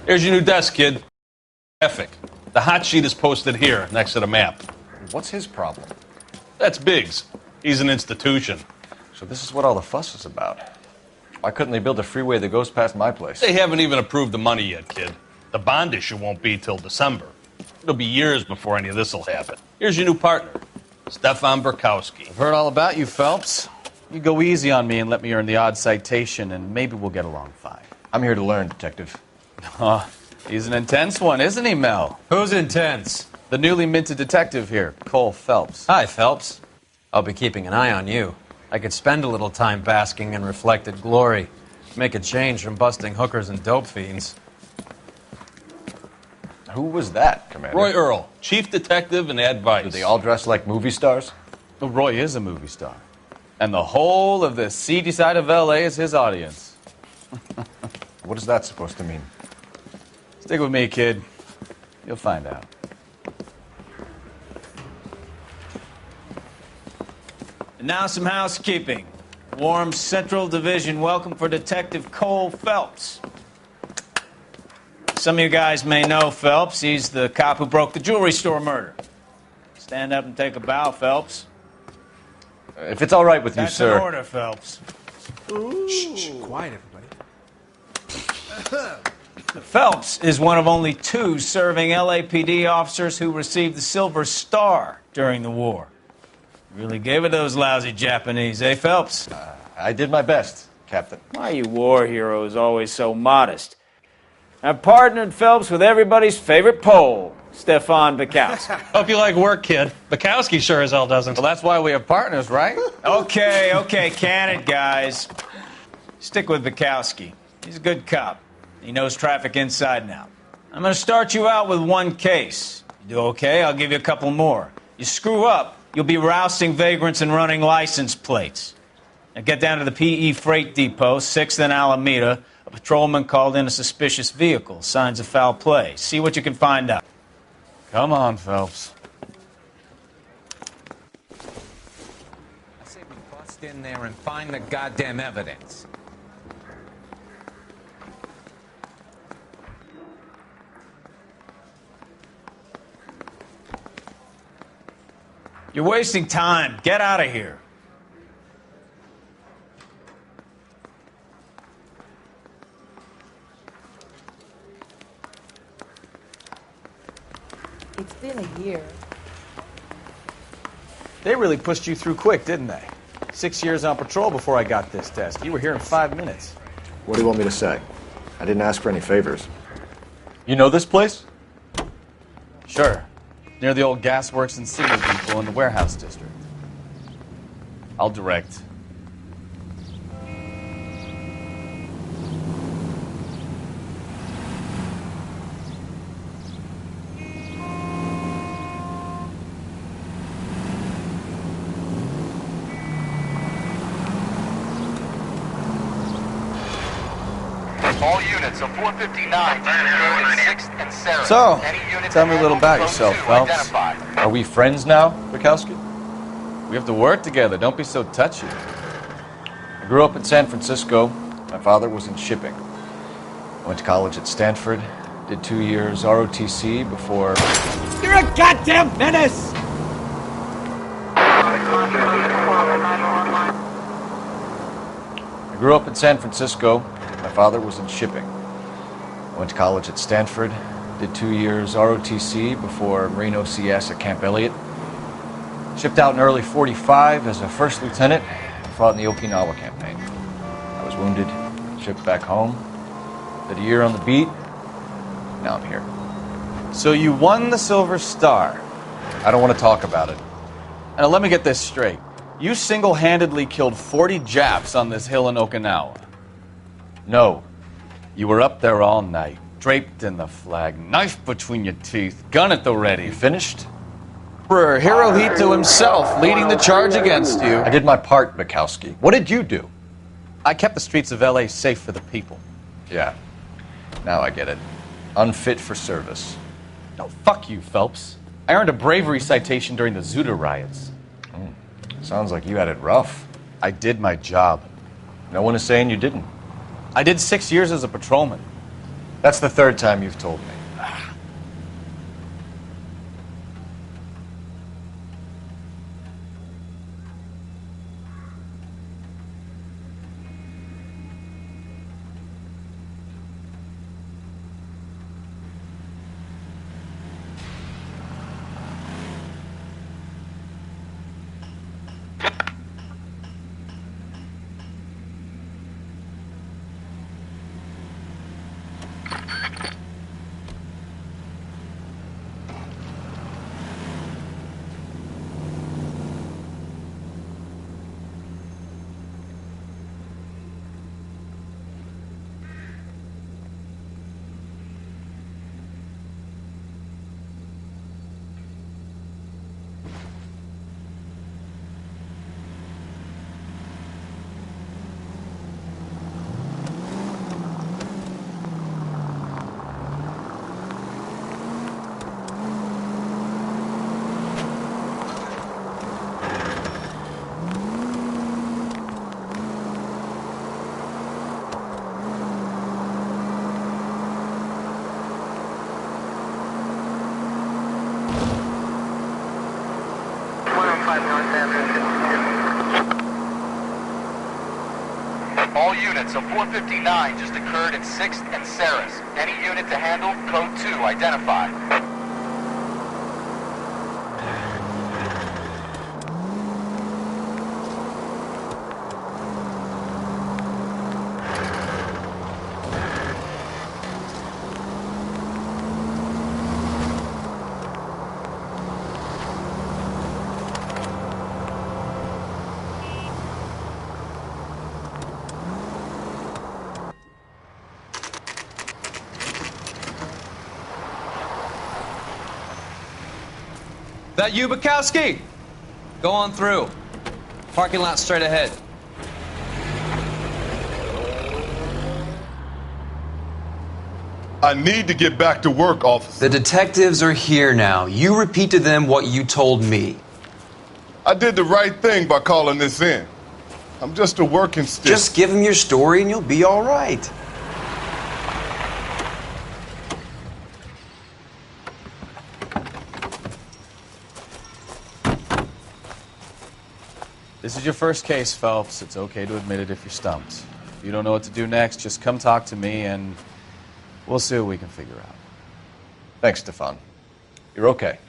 Here's your new desk, kid. Graphic. The hot sheet is posted here, next to the map. What's his problem? That's Biggs. He's an institution. So this is what all the fuss is about. Why couldn't they build a freeway that goes past my place? They haven't even approved the money yet, kid. The bond issue won't be till December. It'll be years before any of this will happen. Here's your new partner, Stefan Burkowski. I've heard all about you, Phelps. You go easy on me and let me earn the odd citation, and maybe we'll get along fine. I'm here to learn, Detective. Oh, he's an intense one, isn't he, Mel? Who's intense? The newly minted detective here, Cole Phelps. Hi, Phelps. I'll be keeping an eye on you. I could spend a little time basking in reflected glory. Make a change from busting hookers and dope fiends. Who was that, Commander? Roy Earl, chief detective and advice. Do they all dress like movie stars? Well, Roy is a movie star. And the whole of the seedy side of L.A. is his audience. What is that supposed to mean? Stick with me, kid. You'll find out. And now some housekeeping. Warm Central Division welcome for Detective Cole Phelps. Some of you guys may know Phelps. He's the cop who broke the jewelry store murder. Stand up and take a bow, Phelps. If it's all right with you, That's sir. an order, Phelps. Shh, quiet, everybody. Phelps is one of only 2 serving LAPD officers who received the Silver Star during the war. Really gave it those lousy Japanese, eh, Phelps? I did my best, Captain. Why are you war heroes always so modest? I've partnered Phelps with everybody's favorite Pole, Stefan Burkowski. Hope you like work, kid. Bukowski sure as hell doesn't. Well, that's why we have partners, right? Okay, can it, guys. Stick with Burkowski. He's a good cop. He knows traffic inside and out. I'm going to start you out with 1 case. You do okay, I'll give you a couple more. You screw up, you'll be rousting vagrants and running license plates. Now get down to the PE Freight Depot, 6th and Alameda. A patrolman called in a suspicious vehicle. Signs of foul play. See what you can find out. Come on, Phelps. I say we bust in there and find the goddamn evidence. You're wasting time. Get out of here. It's been a year. They really pushed you through quick, didn't they? 6 years on patrol before I got this desk. You were here in 5 minutes. What do you want me to say? I didn't ask for any favors. You know this place? Sure. Near the old gasworks and signal depot in the warehouse district. I'll direct. All units of 459 to 6th and Sarah. So, Any units tell me a little about code yourself, 2 Phelps. identified. Are we friends now, Burkowski? We have to work together. Don't be so touchy. I grew up in San Francisco. My father was in shipping. I went to college at Stanford. Did 2 years ROTC before... You're a goddamn menace! I grew up in San Francisco. My father was in shipping. I went to college at Stanford. Did 2 years ROTC before Marine OCS at Camp Elliott. Shipped out in early '45 as a first lieutenant. Fought in the Okinawa campaign. I was wounded. Shipped back home. Did a year on the beat. Now I'm here. So you won the Silver Star. I don't want to talk about it. Now let me get this straight. You single-handedly killed 40 Japs on this hill in Okinawa. No. You were up there all night, draped in the flag, knife between your teeth, gun at the ready. You finished? For Hirohito himself leading the charge against you. I did my part, Bukowski. What did you do? I kept the streets of L.A. safe for the people. Yeah. Now I get it. Unfit for service. No, fuck you, Phelps. I earned a bravery citation during the Zuda riots. Sounds like you had it rough. I did my job. No one is saying you didn't. I did 6 years as a patrolman. That's the third time you've told me. All units, a 459 just occurred in 6th and Saris. Any unit to handle, code 2, identify. That you, Bukowski? Go on through. Parking lot straight ahead. I need to get back to work, officer. The detectives are here now. You repeat to them what you told me. I did the right thing by calling this in. I'm just a working stick. Just give them your story and you'll be all right. This is your first case, Phelps. It's okay to admit it if you're stumped. If you don't know what to do next, just come talk to me and we'll see what we can figure out. Thanks, Stefan. You're okay.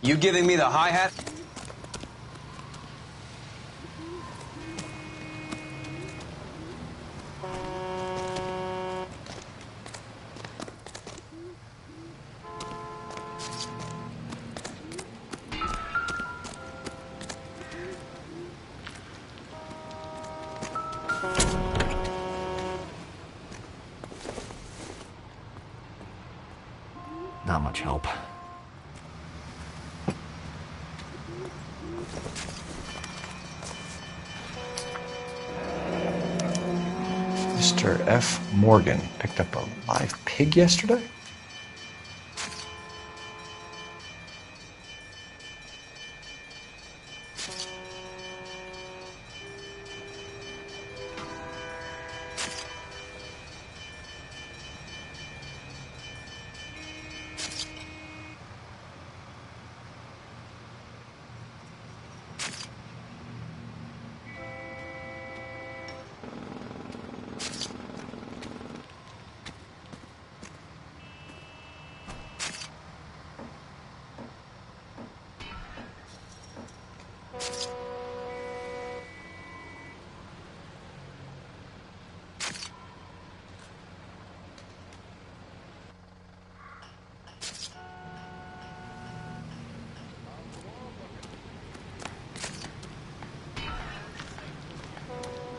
You giving me the hi-hat? Not much help. Mr. F. Morgan picked up a live pig yesterday?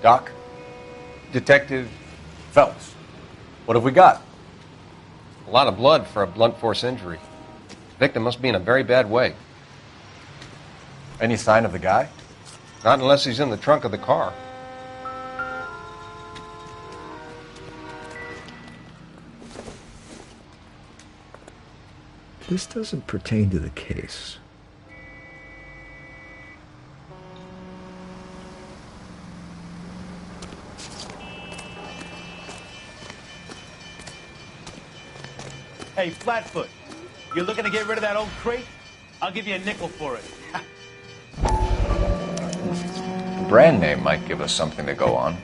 Doc? Detective, Phelps, what have we got? a lot of blood for a blunt force injury. Victim must be in a very bad way. Any sign of the guy? Not unless he's in the trunk of the car. This doesn't pertain to the case. Hey, Flatfoot, you looking to get rid of that old crate? I'll give you a nickel for it. The brand name might give us something to go on.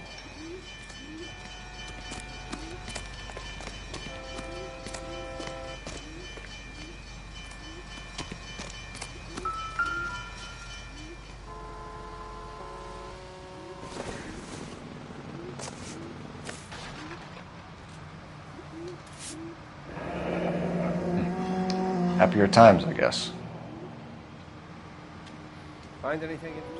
Happier times, I guess. Find anything interesting?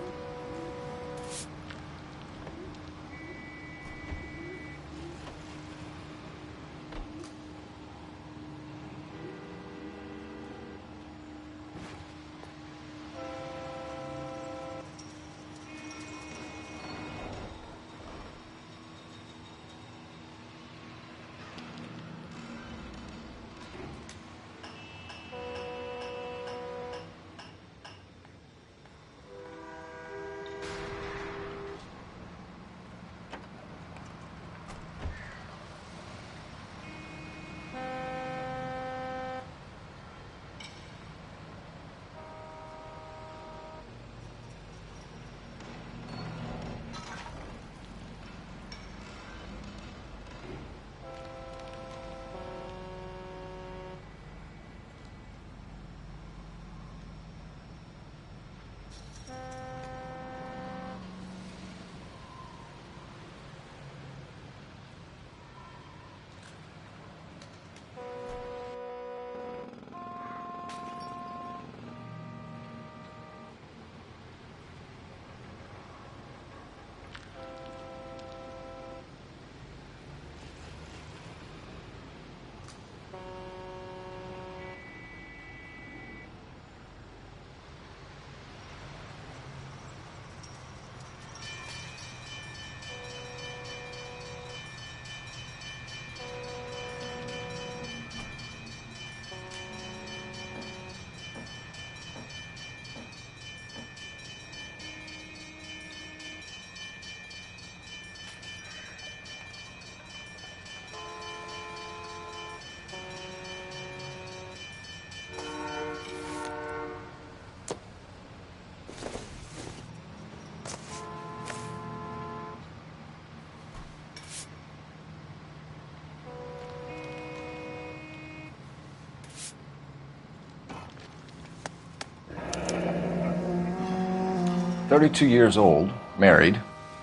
32 years old, married.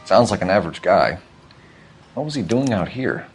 Sounds like an average guy. What was he doing out here?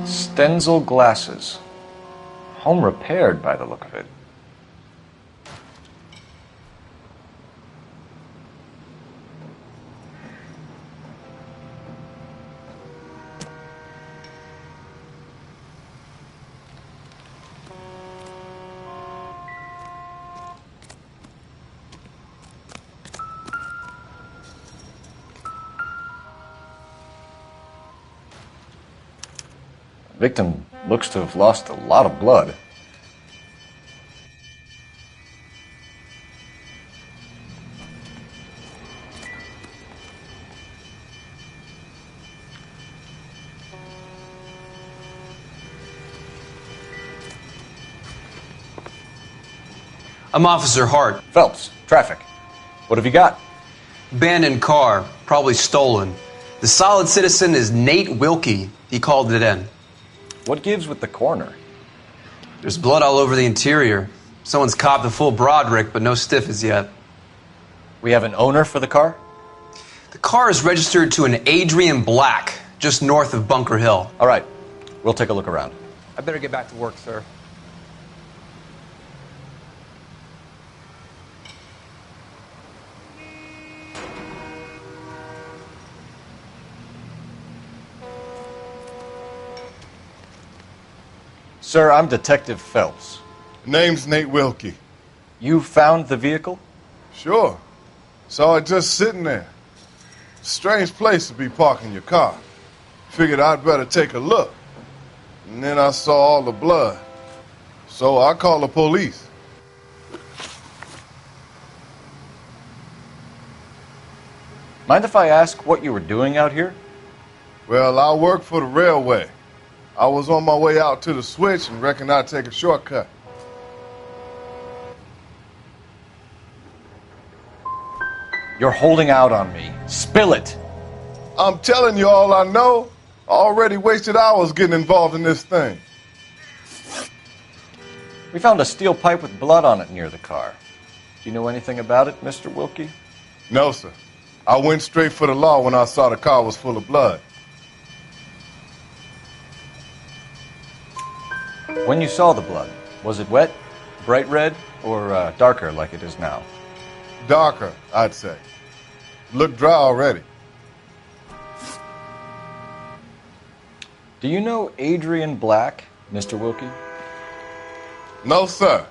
Stenzel glasses. Home repaired by the look of it. Victim looks to have lost a lot of blood. I'm Officer Hart. Phelps, traffic. What have you got? Abandoned car, probably stolen. The solid citizen is Nate Wilkie. He called it in. What gives with the coroner? There's blood all over the interior. Someone's copped a full Broderick, but no stiff as yet. We have an owner for the car? The car is registered to an Adrian Black, just north of Bunker Hill. All right, we'll take a look around. I better get back to work, sir. Sir, I'm Detective Phelps. Name's Nate Wilkie. You found the vehicle? Sure. Saw it just sitting there. Strange place to be parking your car. Figured I'd better take a look. And then I saw all the blood. So I called the police. Mind if I ask what you were doing out here? Well, I work for the railway. I was on my way out to the switch and reckoned I'd take a shortcut. You're holding out on me. Spill it. I'm telling you all I know. I already wasted hours getting involved in this thing. We found a steel pipe with blood on it near the car. Do you know anything about it, Mr. Wilkie? No, sir. I went straight for the law when I saw the car was full of blood. When you saw the blood, was it wet, bright red, or darker like it is now? Darker, I'd say. Looked dry already. Do you know Adrian Black, Mr. Wilkie? No, sir.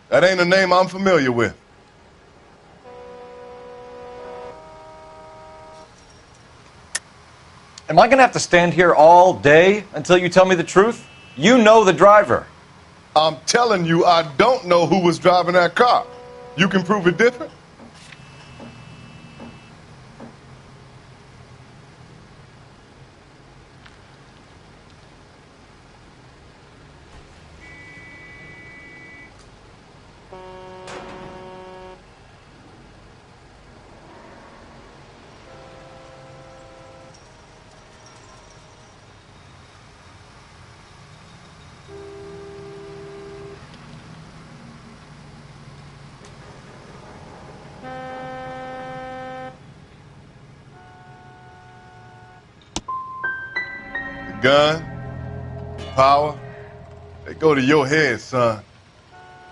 That ain't a name I'm familiar with. Am I going to have to stand here all day until you tell me the truth? You know the driver. I'm telling you, I don't know who was driving that car. You can prove it different? Gun, power, they go to your head, son.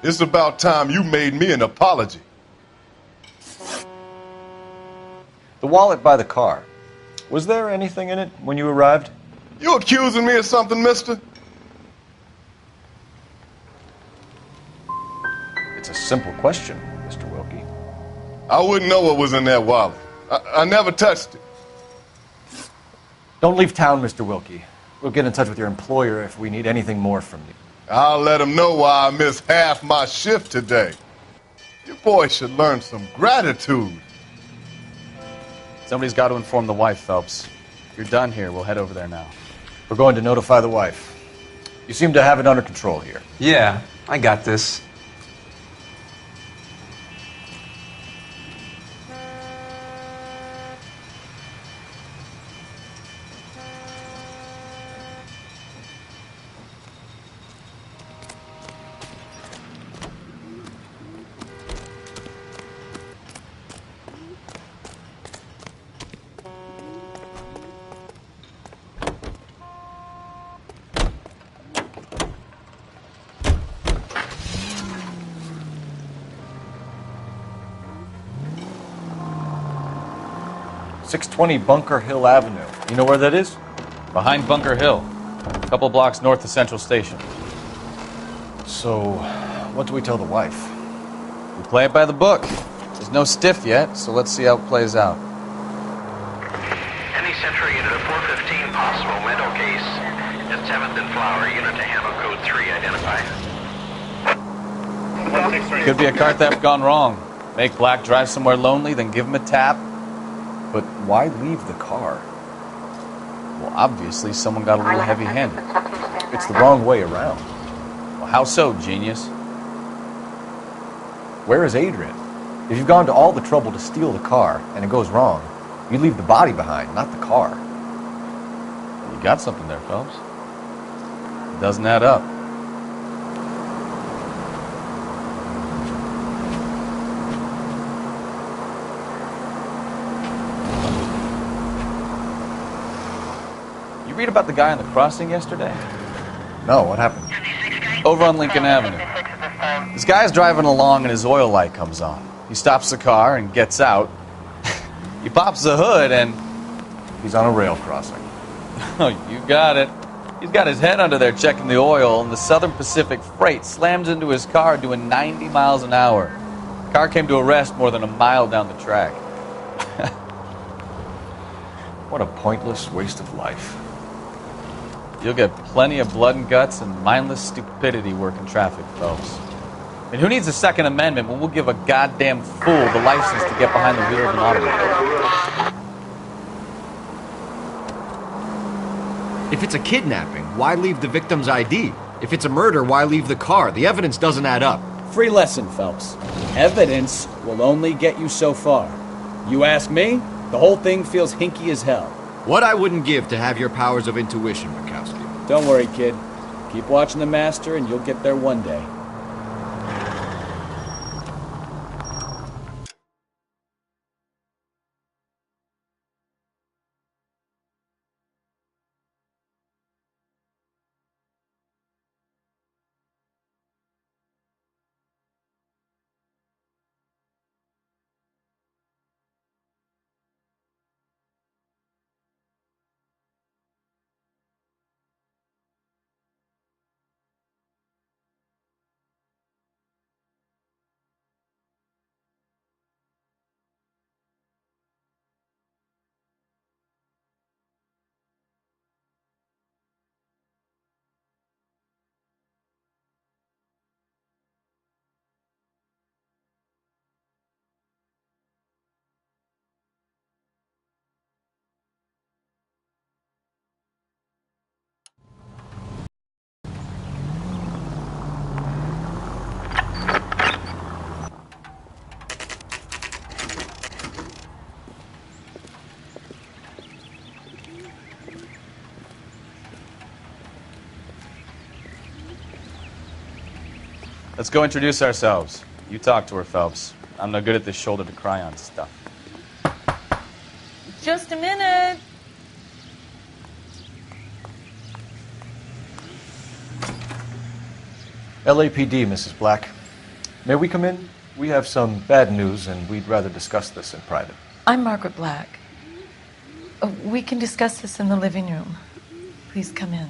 It's about time you made me an apology. The wallet by the car. Was there anything in it when you arrived? You accusing me of something, mister? It's a simple question, Mr. Wilkie. I wouldn't know what was in that wallet. I never touched it. Don't leave town, Mr. Wilkie. We'll get in touch with your employer if we need anything more from you. I'll let him know why I missed half my shift today. You boys should learn some gratitude. Somebody's got to inform the wife, Phelps. If you're done here, we'll head over there now. We're going to notify the wife. You seem to have it under control here. Yeah, I got this. .620 Bunker Hill Avenue. You know where that is? Behind Bunker Hill, a couple blocks north of Central Station. So, what do we tell the wife? We play it by the book. There's no stiff yet, so let's see how it plays out. Any Central unit of 415 possible mental case at 7th and Flower. Unit to handle code 3 identified. Could be a car theft gone wrong. Make Black drive somewhere lonely, then give him a tap. But why leave the car? Well, obviously someone got a little heavy-handed. It's the wrong way around. Well, how so, genius? Where is Adrian? If you've gone to all the trouble to steal the car and it goes wrong, you leave the body behind, not the car. You got something there, Phelps. It doesn't add up. You read about the guy on the crossing yesterday? No, what happened? Over on Lincoln Avenue. This guy's driving along and his oil light comes on. He stops the car and gets out. He pops the hood and... He's on a rail crossing. Oh, you got it. He's got his head under there checking the oil, and the Southern Pacific Freight slams into his car doing 90 miles an hour. The car came to a rest more than a mile down the track. What a pointless waste of life. You'll get plenty of blood and guts and mindless stupidity working traffic, Phelps. And who needs a Second Amendment when we'll give a goddamn fool the license to get behind the wheel of an automobile? If it's a kidnapping, why leave the victim's ID? If it's a murder, why leave the car? The evidence doesn't add up. Free lesson, Phelps. Evidence will only get you so far. You ask me, the whole thing feels hinky as hell. What I wouldn't give to have your powers of intuition, Bukowski. Don't worry, kid. Keep watching the master and you'll get there one day. Let's go introduce ourselves. You talk to her, Phelps. I'm no good at this shoulder to cry on stuff. Just a minute. LAPD, Mrs. Black. May we come in? We have some bad news, and we'd rather discuss this in private. I'm Margaret Black. We can discuss this in the living room. Please come in.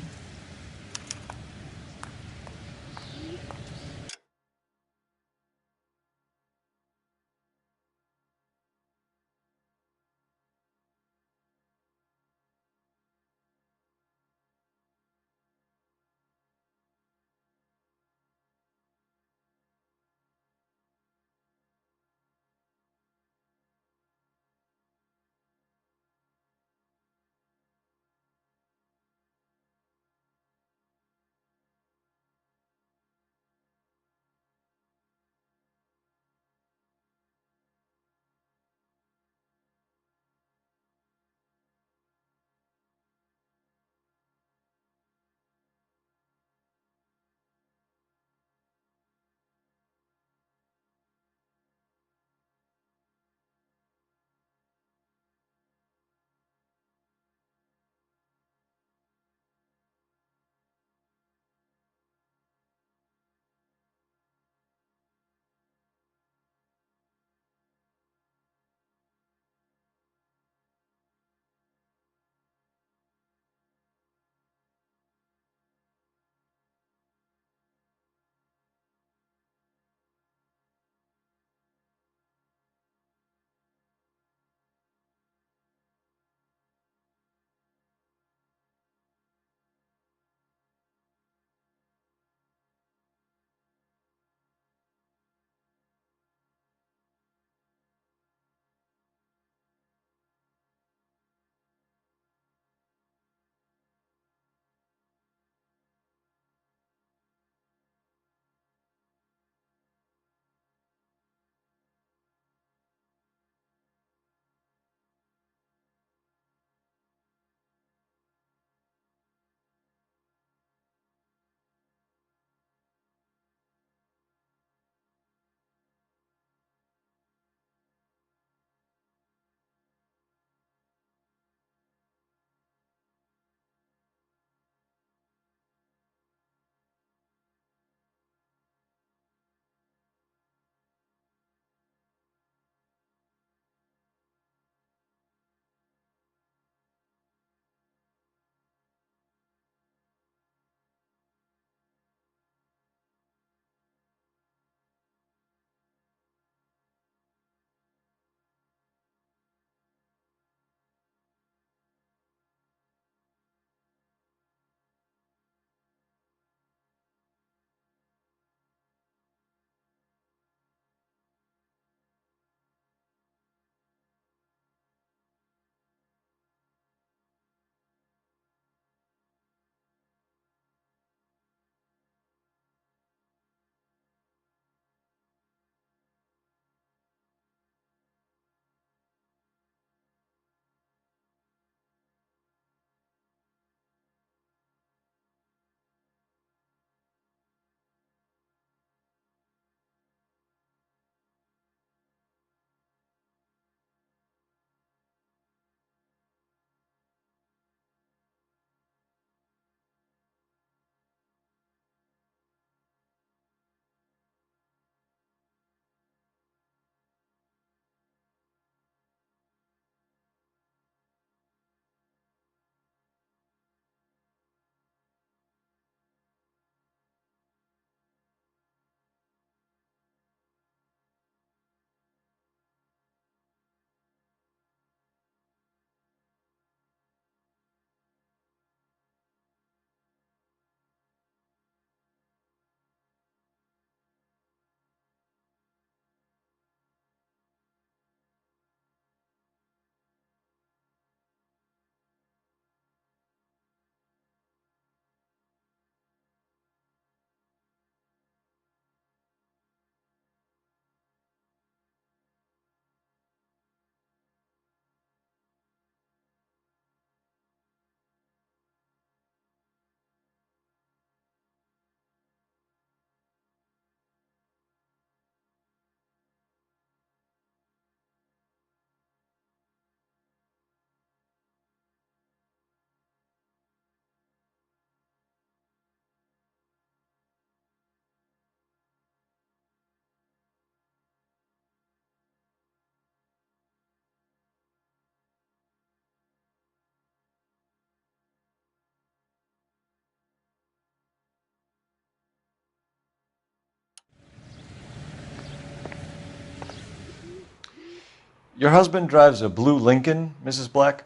Your husband drives a blue Lincoln, Mrs. Black?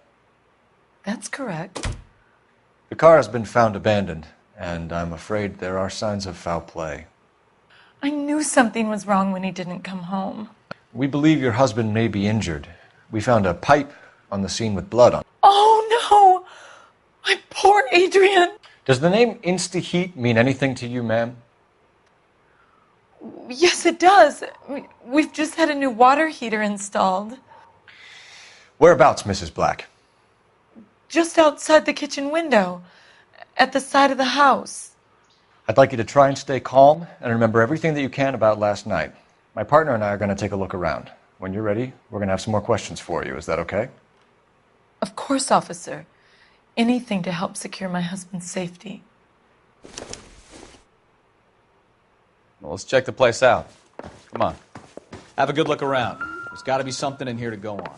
That's correct. The car has been found abandoned, and I'm afraid there are signs of foul play. I knew something was wrong when he didn't come home. We believe your husband may be injured. We found a pipe on the scene with blood on it. Oh, no! My poor Adrian! Does the name Insta-Heat mean anything to you, ma'am? Yes, it does. We've just had a new water heater installed. Whereabouts, Mrs. Black? Just outside the kitchen window, at the side of the house. I'd like you to try and stay calm and remember everything that you can about last night. My partner and I are going to take a look around. When you're ready, we're going to have some more questions for you. Is that okay? Of course, officer. Anything to help secure my husband's safety. Well, let's check the place out. Come on. Have a good look around. There's got to be something in here to go on.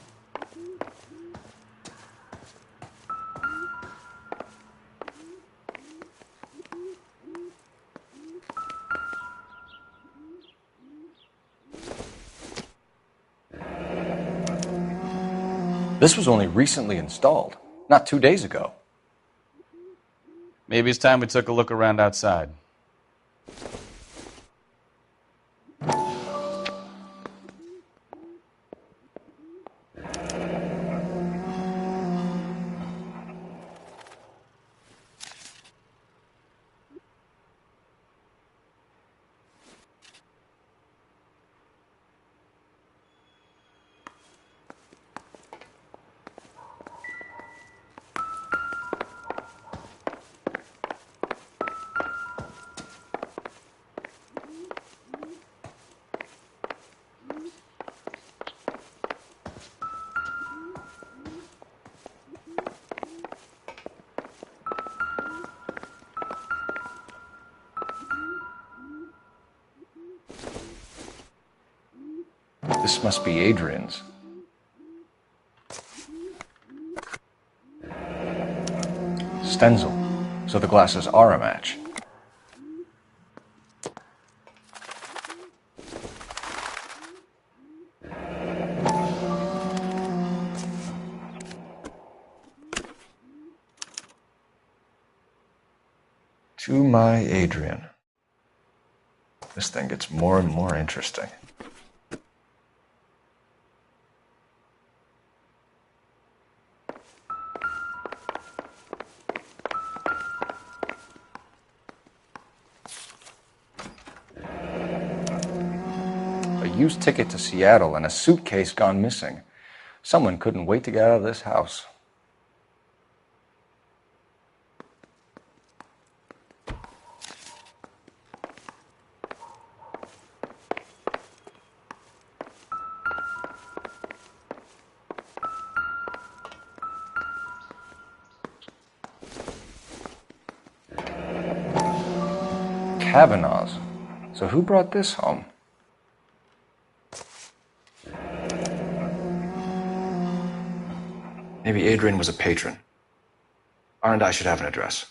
This was only recently installed, not 2 days ago. Maybe it's time we took a look around outside. This must be Adrian's. Stenzel. So the glasses are a match. To my Adrian. This thing gets more and more interesting. Used ticket to Seattle and a suitcase gone missing. Someone couldn't wait to get out of this house. Kavanaugh's. So who brought this home? Maybe Adrian was a patron. R&I should have an address.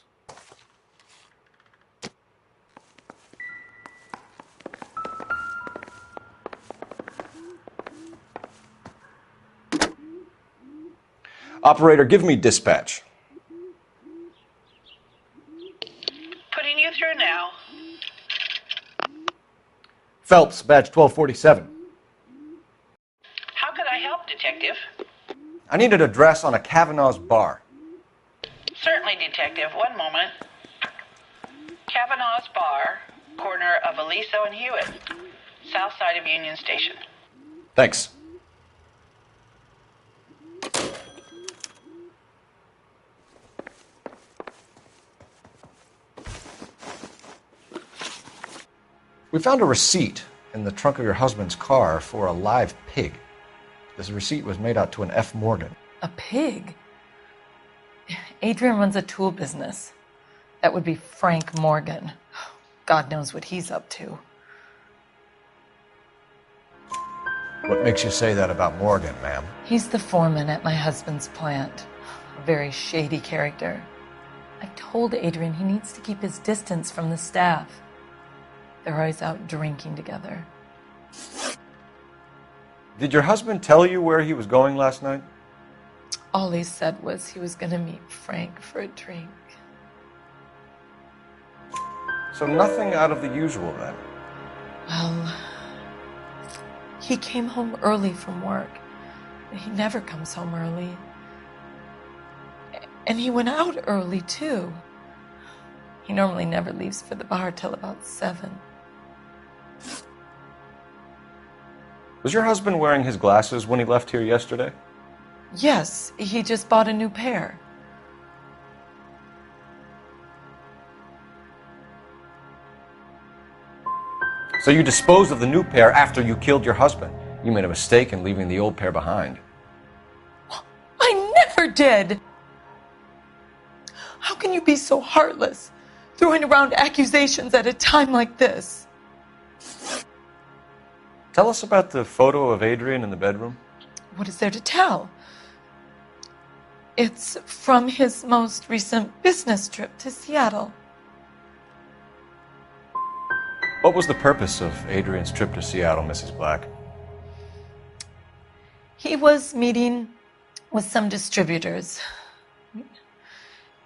Operator, give me dispatch. Putting you through now. Phelps, badge 1247. How could I help, Detective? I need an address on a Kavanaugh's bar. Certainly, Detective. One moment. Kavanaugh's Bar, corner of Aliso and Hewitt, south side of Union Station. Thanks. We found a receipt in the trunk of your husband's car for a live pig. This receipt was made out to an F. Morgan. A pig? Adrian runs a tool business. That would be Frank Morgan. God knows what he's up to. What makes you say that about Morgan, ma'am? He's the foreman at my husband's plant. A very shady character. I told Adrian he needs to keep his distance from the staff. They're always out drinking together. Did your husband tell you where he was going last night? All he said was he was going to meet Frank for a drink. So nothing out of the usual then? Well, he came home early from work. He never comes home early. And he went out early, too. He normally never leaves for the bar till about 7. Was your husband wearing his glasses when he left here yesterday? Yes, he just bought a new pair. So you disposed of the new pair after you killed your husband. You made a mistake in leaving the old pair behind. I never did! How can you be so heartless, throwing around accusations at a time like this? Tell us about the photo of Adrian in the bedroom. What is there to tell? It's from his most recent business trip to Seattle. What was the purpose of Adrian's trip to Seattle, Mrs. Black? He was meeting with some distributors.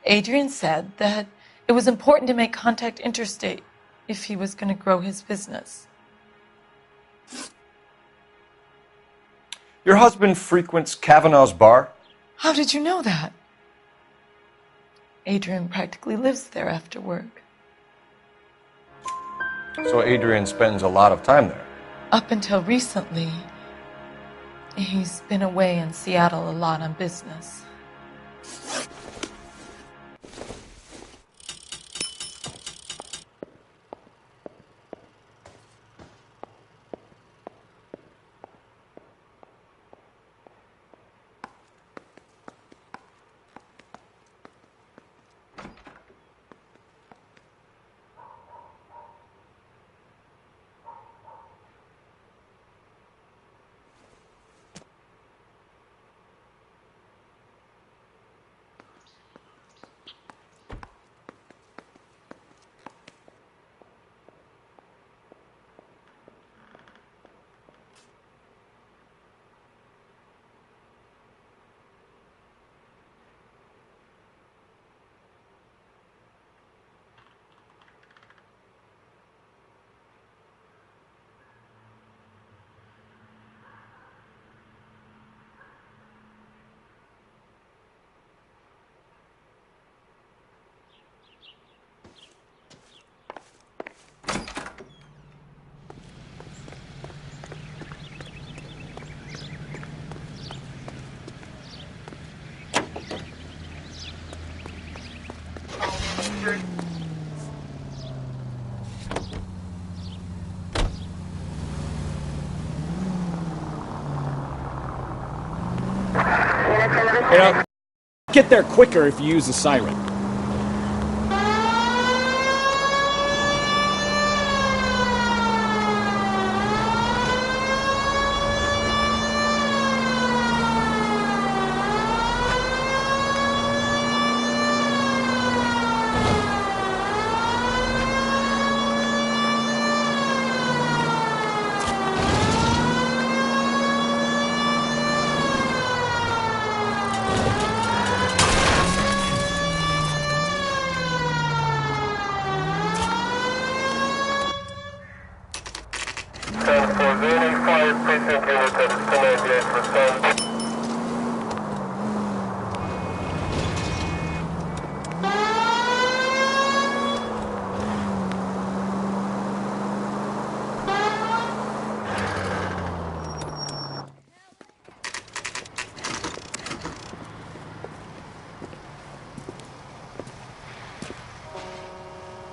Adrian said that it was important to make contact interstate if he was going to grow his business. Your husband frequents Kavanaugh's bar? How did you know that? Adrian practically lives there after work. So Adrian spends a lot of time there? Up until recently, he's been away in Seattle a lot on business. You know, get there quicker if you use a siren.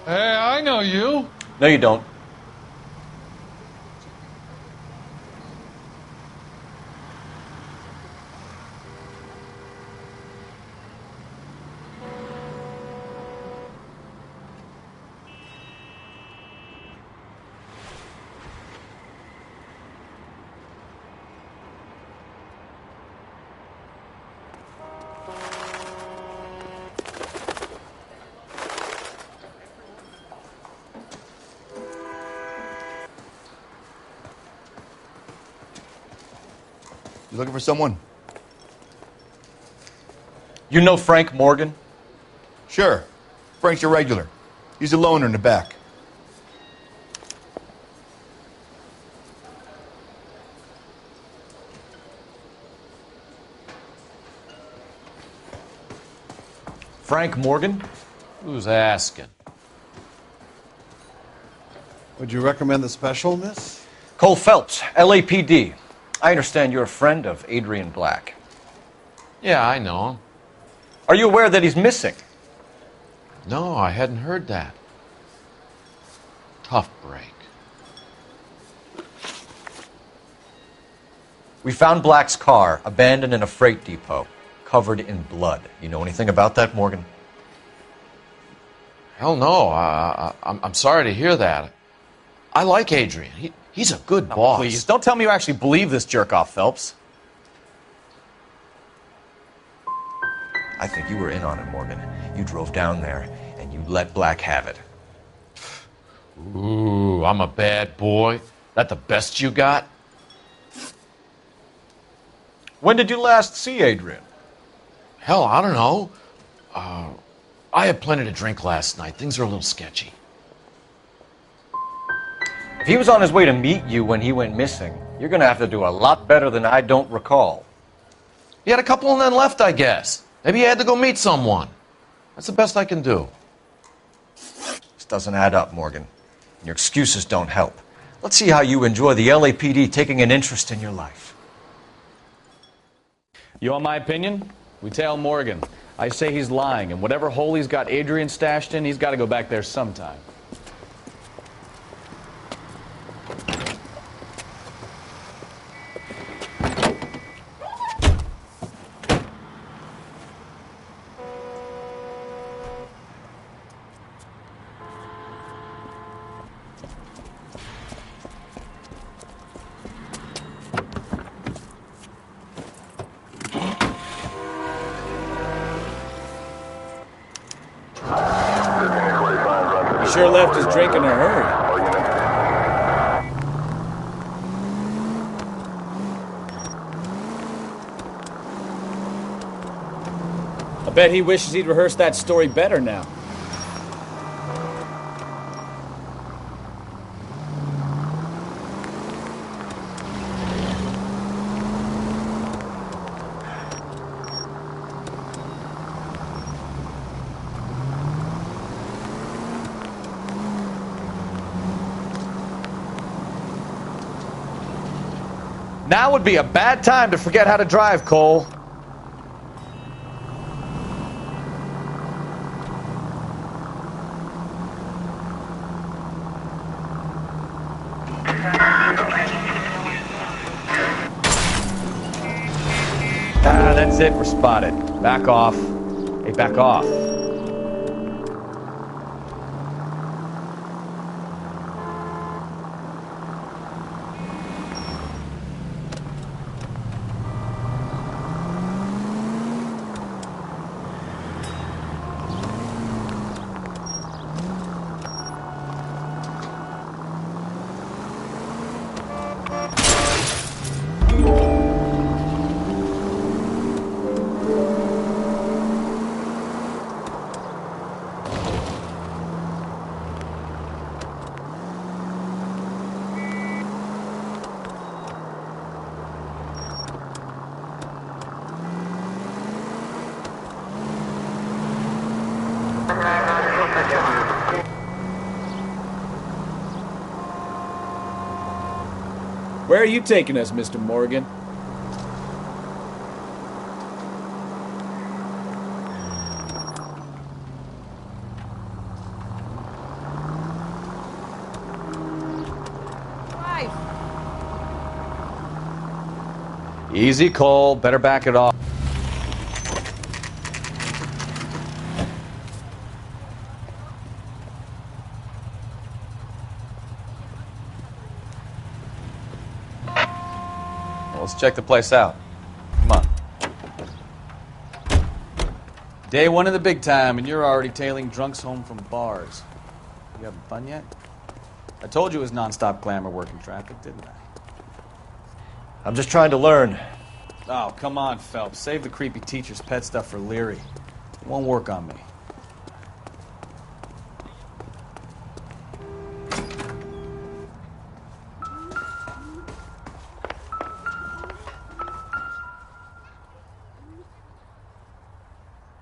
Hey, I know you. No, you don't. You looking for someone? You know Frank Morgan? Sure. Frank's a regular. He's a loner in the back. Frank Morgan? Who's asking? Would you recommend the special, miss? Cole Phelps, LAPD. I understand you're a friend of Adrian Black. Yeah, I know him. Are you aware that he's missing? No, I hadn't heard that. Tough break. We found Black's car abandoned in a freight depot, covered in blood. You know anything about that, Morgan? Hell no. I'm sorry to hear that. I like Adrian. He's a good boss. Please, don't tell me you actually believe this jerk-off, Phelps. I think you were in on it, Morgan. You drove down there, and you let Black have it. Ooh, I'm a bad boy. That the best you got? When did you last see Adrian? Hell, I don't know. I had plenty to drink last night. Things are a little sketchy. If he was on his way to meet you when he went missing, you're going to have to do a lot better than I don't recall. He had a couple and then left, I guess. Maybe he had to go meet someone. That's the best I can do. This doesn't add up, Morgan. Your excuses don't help. Let's see how you enjoy the LAPD taking an interest in your life. You want my opinion? We tail Morgan. I say he's lying, and whatever hole he's got Adrian stashed in, he's got to go back there sometime. Sure left his drink in a hurry. I bet he wishes he'd rehearsed that story better now. Now would be a bad time to forget how to drive, Cole. That's it. We're spotted. Back off. Hey, back off. Where are you taking us, Mr. Morgan? Easy, Cole. Better back it off. Let's check the place out. Come on. Day one of the big time, and you're already tailing drunks home from bars. You having fun yet? I told you it was nonstop glamour working traffic, didn't I? I'm just trying to learn. Oh, come on, Phelps. Save the creepy teacher's pet stuff for Leary. It won't work on me.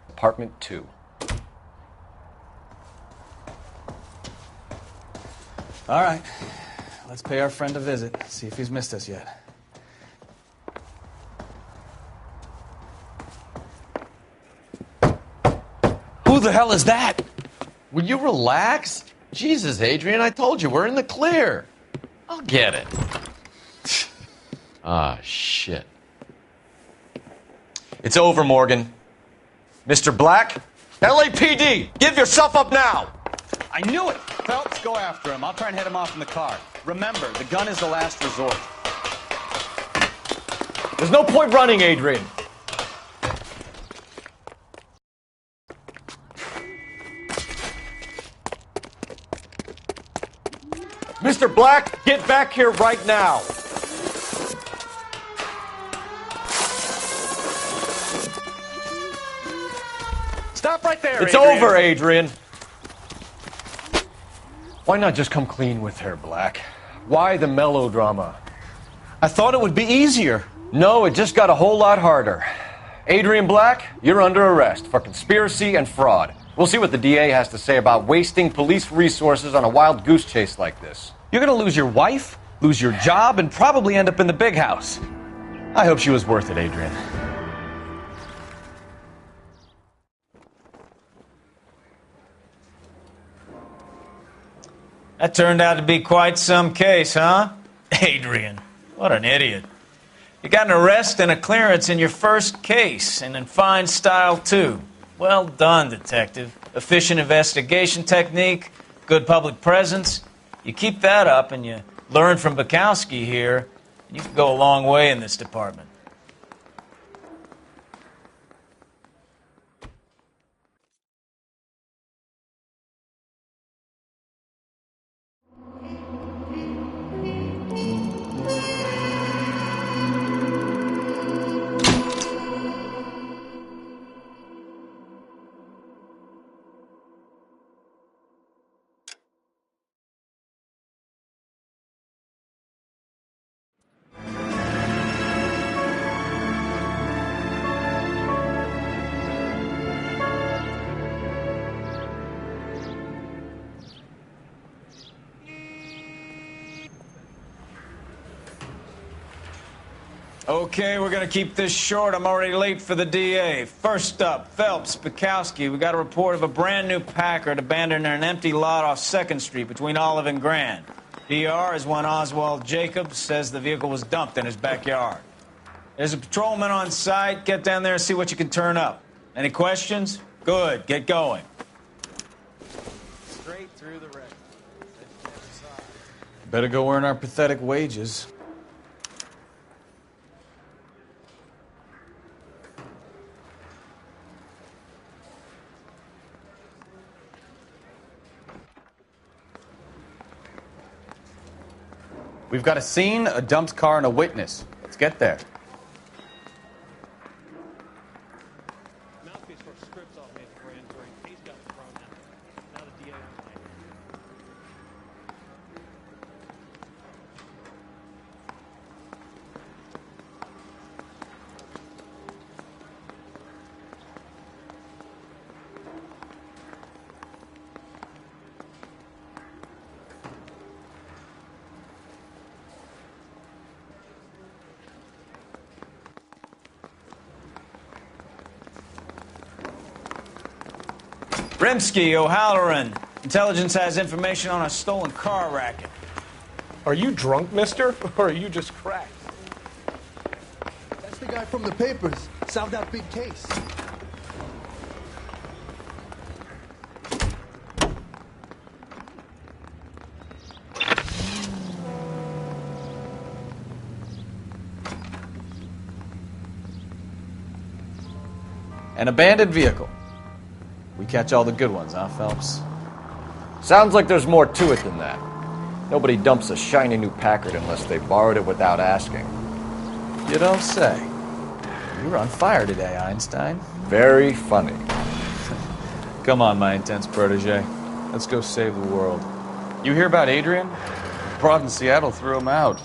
Apartment 2. All right. Let's pay our friend a visit, see if he's missed us yet. Who the hell is that? Will you relax? Jesus, Adrian, I told you, we're in the clear. I'll get it. Ah, shit. It's over, Morgan. Mr. Black, LAPD, give yourself up now! I knew it! Phelps, go after him. I'll try and head him off in the car. Remember, the gun is the last resort. There's no point running, Adrian. Mr. Black, get back here right now. Stop right there, It's Adrian. over, Adrian. Why not just come clean with her, Black? Why the melodrama? I thought it would be easier. No, it just got a whole lot harder. Adrian Black, you're under arrest for conspiracy and fraud. We'll see what the DA has to say about wasting police resources on a wild goose chase like this. You're gonna lose your wife, lose your job, and probably end up in the big house. I hope she was worth it, Adrian. That turned out to be quite some case, huh? Adrian, what an idiot. You got an arrest and a clearance in your first case, and in fine style, too. Well done, detective. Efficient investigation technique, good public presence. You keep that up and you learn from Bukowski here, and you can go a long way in this department. Okay, we're going to keep this short. I'm already late for the DA. First up, Phelps, Bukowski. We got a report of a brand new Packard abandoned in an empty lot off 2nd Street between Olive and Grand. DR is one Oswald Jacobs, says the vehicle was dumped in his backyard. There's a patrolman on site. Get down there and see what you can turn up. Any questions? Good, get going. Straight through the red. Better go earn our pathetic wages. We've got a scene, a dumped car, and a witness. Let's get there. Mouthpiece for scripts off me at the grand jury. He's got it thrown out. Now the DA on the Rimsky, O'Halloran. Intelligence has information on a stolen car racket. Are you drunk, mister? Or are you just cracked? That's the guy from the papers. Solved that big case. An abandoned vehicle. We catch all the good ones, huh, Phelps? Sounds like there's more to it than that. Nobody dumps a shiny new Packard unless they borrowed it without asking. You don't say. You were on fire today, Einstein. Very funny. Come on, my intense protege. Let's go save the world. You hear about Adrian? Broad in Seattle threw him out.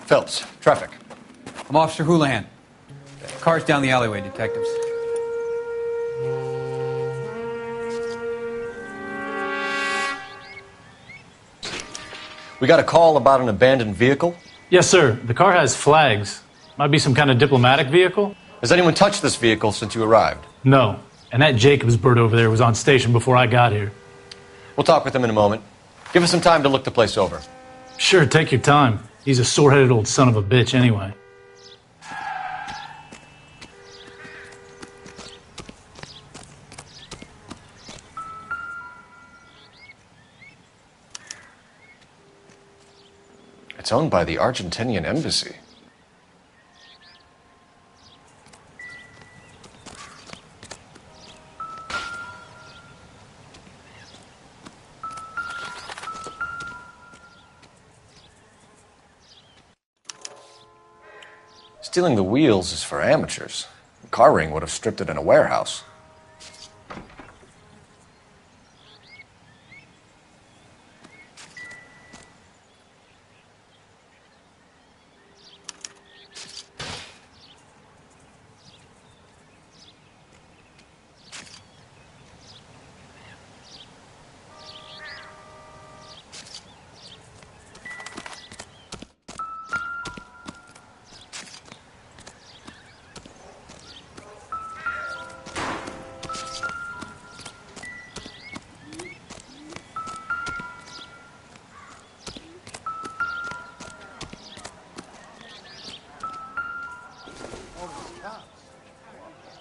Phelps, traffic. I'm Officer Houlihan. Car's down the alleyway, detectives. We got a call about an abandoned vehicle. Yes, sir. The car has flags. Might be some kind of diplomatic vehicle. Has anyone touched this vehicle since you arrived? No. And that Jacobs bird over there was on station before I got here. We'll talk with him in a moment. Give us some time to look the place over. Sure, take your time. He's a sore-headed old son of a bitch anyway. It's owned by the Argentinian embassy. Stealing the wheels is for amateurs. The car ring would have stripped it in a warehouse.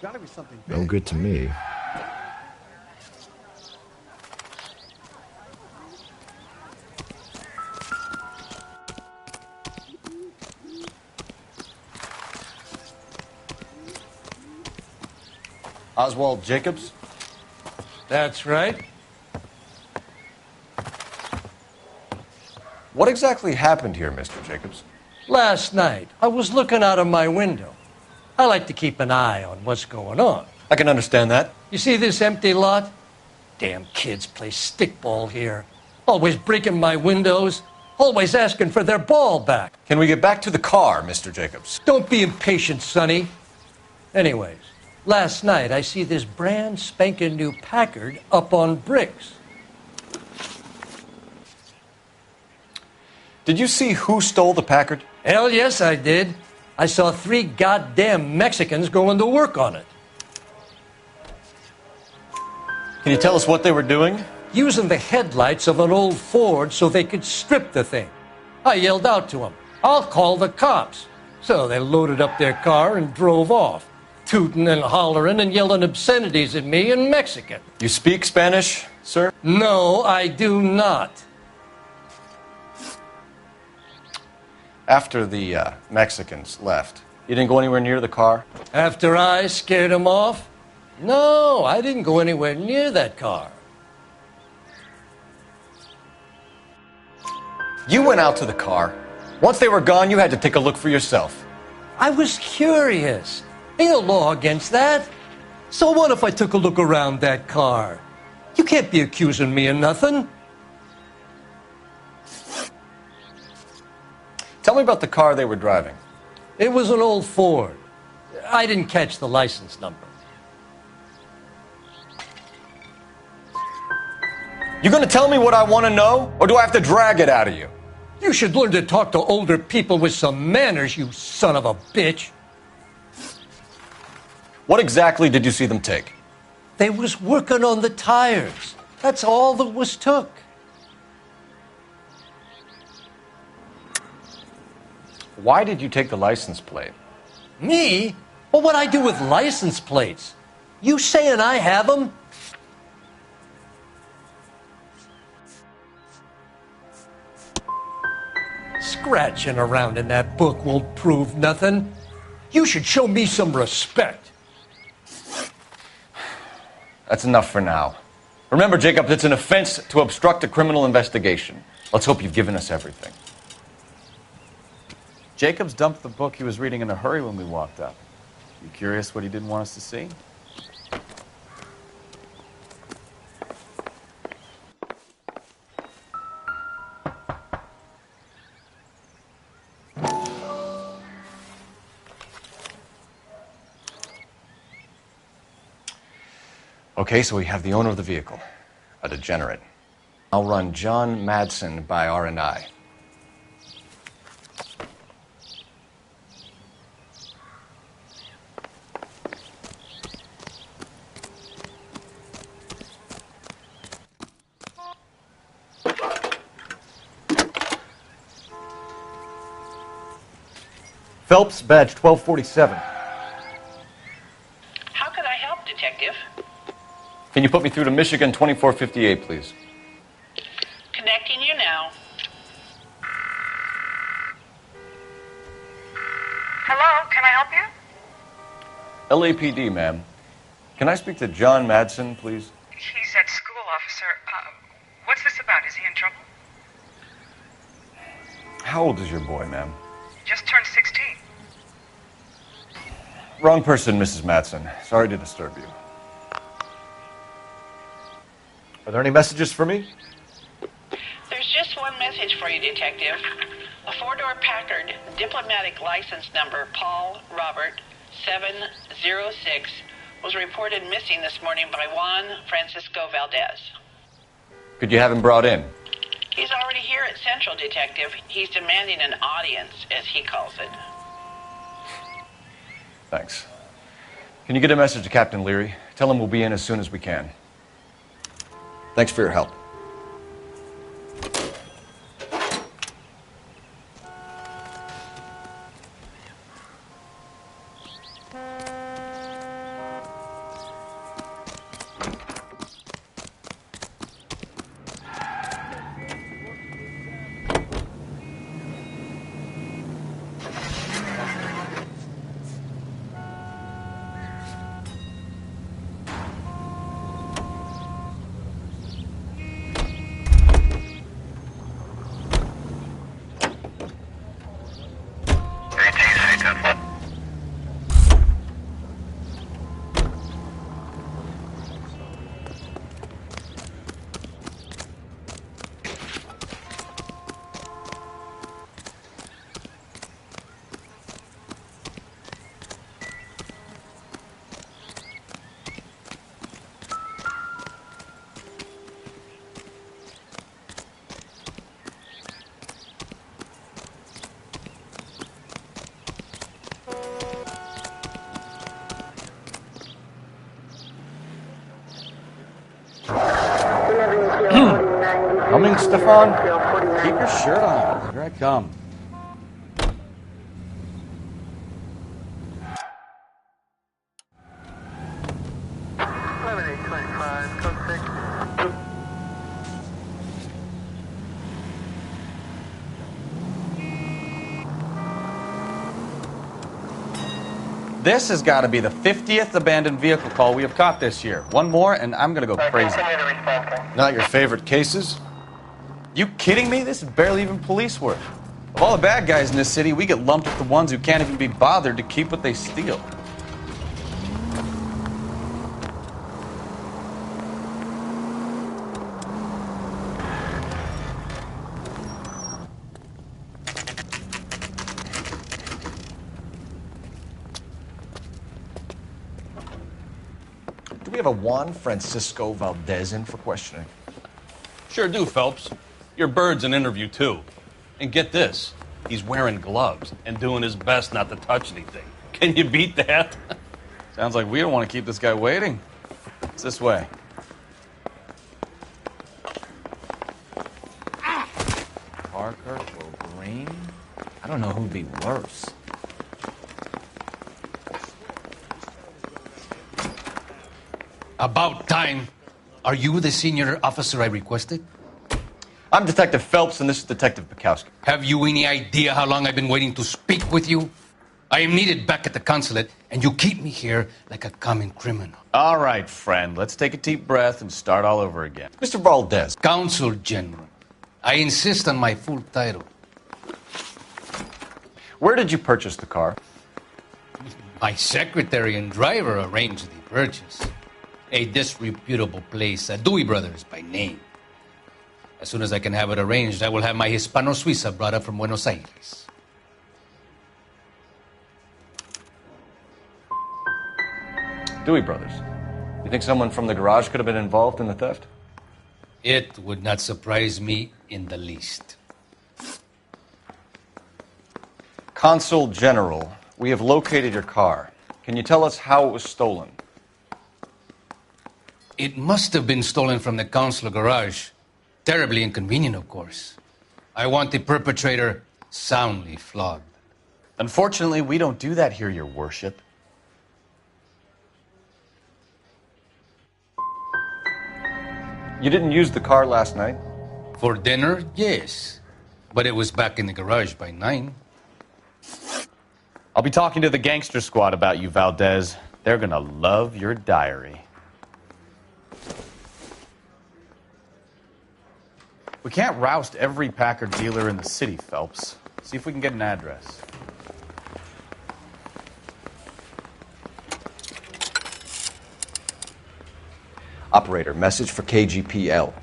Gotta be something big. No good to me. Oswald Jacobs? That's right. What exactly happened here, Mr. Jacobs? Last night, I was looking out of my window. I like to keep an eye on what's going on. I can understand that. You see this empty lot? Damn kids play stickball here. Always breaking my windows. Always asking for their ball back. Can we get back to the car, Mr. Jacobs? Don't be impatient, Sonny. Anyways, last night I see this brand spanking new Packard up on bricks. Did you see who stole the Packard? Hell yes, I did. I saw 3 goddamn Mexicans going to work on it. Can you tell us what they were doing? Using the headlights of an old Ford so they could strip the thing. I yelled out to them, "I'll call the cops." So they loaded up their car and drove off, tooting and hollering and yelling obscenities at me in Mexican. You speak Spanish, sir? No, I do not. After the Mexicans left, you didn't go anywhere near the car? After I scared them off? No, I didn't go anywhere near that car. You went out to the car. Once they were gone, you had to take a look for yourself. I was curious. Ain't no law against that. So what if I took a look around that car? You can't be accusing me of nothing. Tell me about the car they were driving. It was an old Ford. I didn't catch the license number. You gonna tell me what I want to know, or do I have to drag it out of you? You should learn to talk to older people with some manners, you son of a bitch. What exactly did you see them take? They was working on the tires. That's all that was took. Why did you take the license plate? Me? Well, what'd I do with license plates? You saying I have them? Scratching around in that book won't prove nothing. You should show me some respect. That's enough for now. Remember, Jacob, it's an offense to obstruct a criminal investigation. Let's hope you've given us everything. Jacobs dumped the book he was reading in a hurry when we walked up. You curious what he didn't want us to see? Okay, so we have the owner of the vehicle, a degenerate. I'll run John Madsen by R&I. Phelps, badge 1247. How could I help, Detective? Can you put me through to Michigan 2458, please? Connecting you now. Hello, can I help you? LAPD, ma'am. Can I speak to John Madsen, please? He's at school, officer. What's this about? Is he in trouble? How old is your boy, ma'am? Just turned 16. Wrong person, Mrs. Madsen. Sorry to disturb you. Are there any messages for me? There's just one message for you, Detective. A four-door Packard, diplomatic license number Paul Robert 706, was reported missing this morning by Juan Francisco Valdez. Could you have him brought in? He's already here at Central, Detective. He's demanding an audience, as he calls it. Thanks. Can you get a message to Captain Leary? Tell him we'll be in as soon as we can. Thanks for your help. Coming, Stefan? Keep your shirt on. Here I come. This has got to be the 50th abandoned vehicle call we have caught this year. One more, and I'm going to go crazy. Not your favorite cases? You kidding me? This is barely even police work. Of all the bad guys in this city, we get lumped with the ones who can't even be bothered to keep what they steal. Do we have a Juan Francisco Valdez in for questioning? Sure do, Phelps. Your bird's an interview, too. And get this, he's wearing gloves and doing his best not to touch anything. Can you beat that? Sounds like we don't want to keep this guy waiting. It's this way. Parker or Green? I don't know who'd be worse. About time. Are you the senior officer I requested? I'm Detective Phelps, and this is Detective Bukowski. Have you any idea how long I've been waiting to speak with you? I am needed back at the consulate, and you keep me here like a common criminal. All right, friend. Let's take a deep breath and start all over again. Mr. Valdez. Consul General. I insist on my full title. Where did you purchase the car? My secretary and driver arranged the purchase. A disreputable place, Dewey Brothers by name. As soon as I can have it arranged, I will have my Hispano Suiza brought up from Buenos Aires. Dewey Brothers. You think someone from the garage could have been involved in the theft? It would not surprise me in the least. Consul General, we have located your car. Can you tell us how it was stolen? It must have been stolen from the consular garage. Terribly inconvenient, of course. I want the perpetrator soundly flogged. Unfortunately, we don't do that here, Your Worship. You didn't use the car last night? For dinner, yes. But it was back in the garage by 9. I'll be talking to the gangster squad about you, Valdez. They're gonna love your diary. We can't roust every Packard dealer in the city, Phelps. See if we can get an address. Operator, message for KGPL.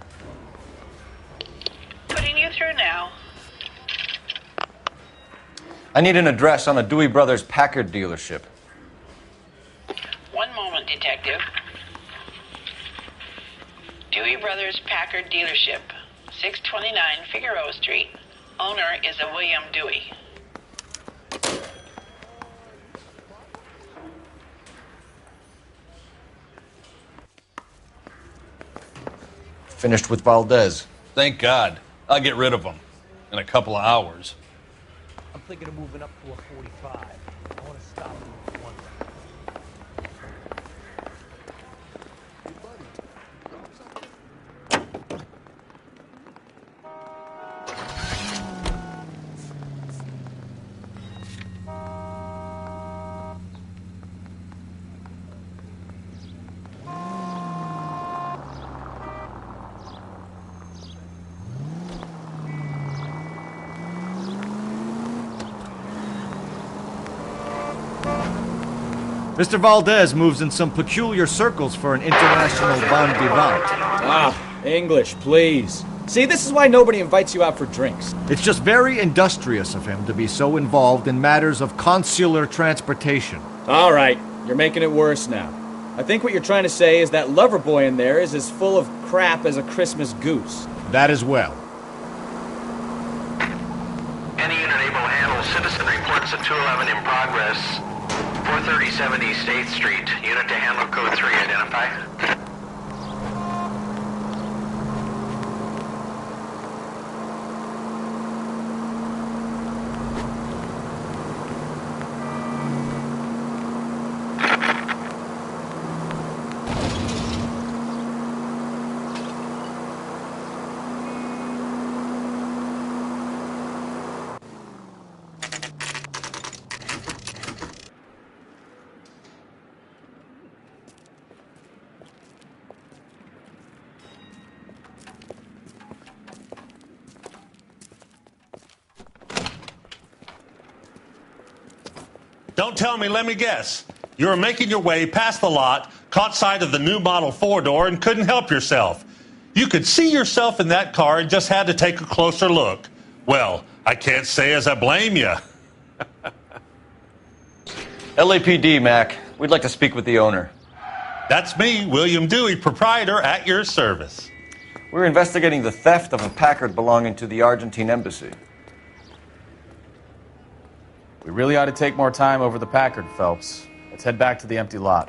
Putting you through now. I need an address on a Dewey Brothers Packard dealership. One moment, Detective. Dewey Brothers Packard Dealership, 629 Figueroa Street. Owner is a William Dewey. Finished with Valdez. Thank God. I'll get rid of him in a couple of hours. I'm thinking of moving up to a 45. I want to stop him with one round. Mr. Valdez moves in some peculiar circles for an international bon vivant. Ah, English, please. See, this is why nobody invites you out for drinks. It's just very industrious of him to be so involved in matters of consular transportation. All right, you're making it worse now. I think what you're trying to say is that lover boy in there is as full of crap as a Christmas goose. That as well. Any unit able to handle citizen reports of 211 in progress. 437 East 8th Street. Unit to handle code 3. Identify. Don't tell me, let me guess. You were making your way past the lot, caught sight of the new model 4-door, and couldn't help yourself. You could see yourself in that car and just had to take a closer look. Well, I can't say as I blame you. LAPD, Mac. We'd like to speak with the owner. That's me, William Dewey, proprietor, at your service. We're investigating the theft of a Packard belonging to the Argentine embassy. We really ought to take more time over the Packard, Phelps. Let's head back to the empty lot.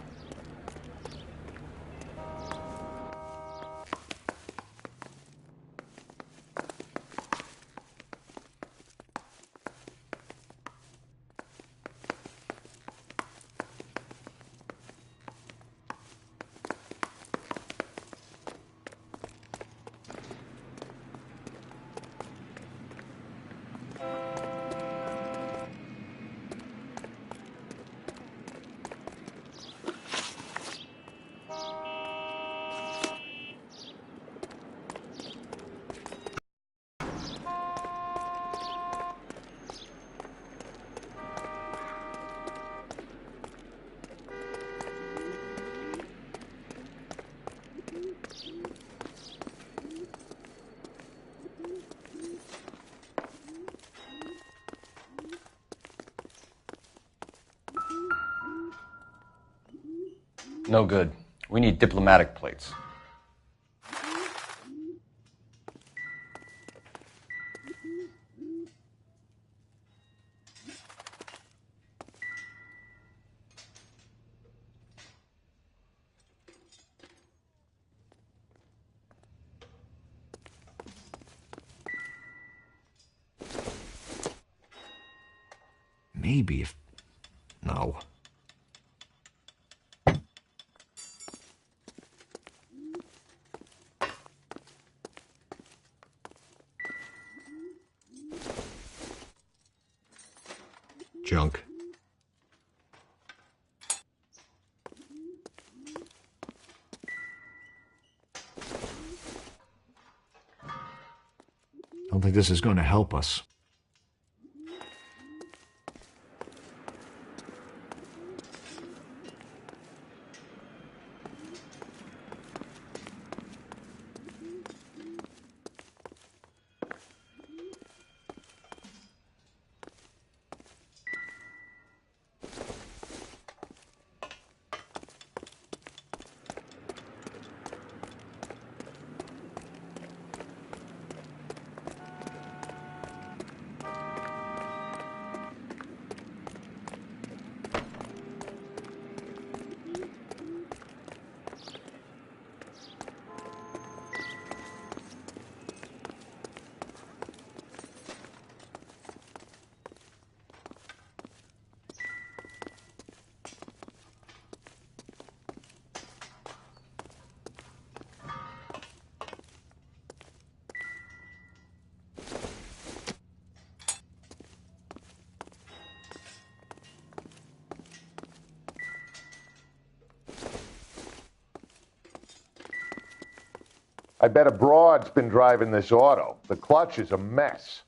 No good. We need diplomatic plates. Maybe if... No. Junk. Don't think this is going to help us. I bet a broad's been driving this auto. The clutch is a mess.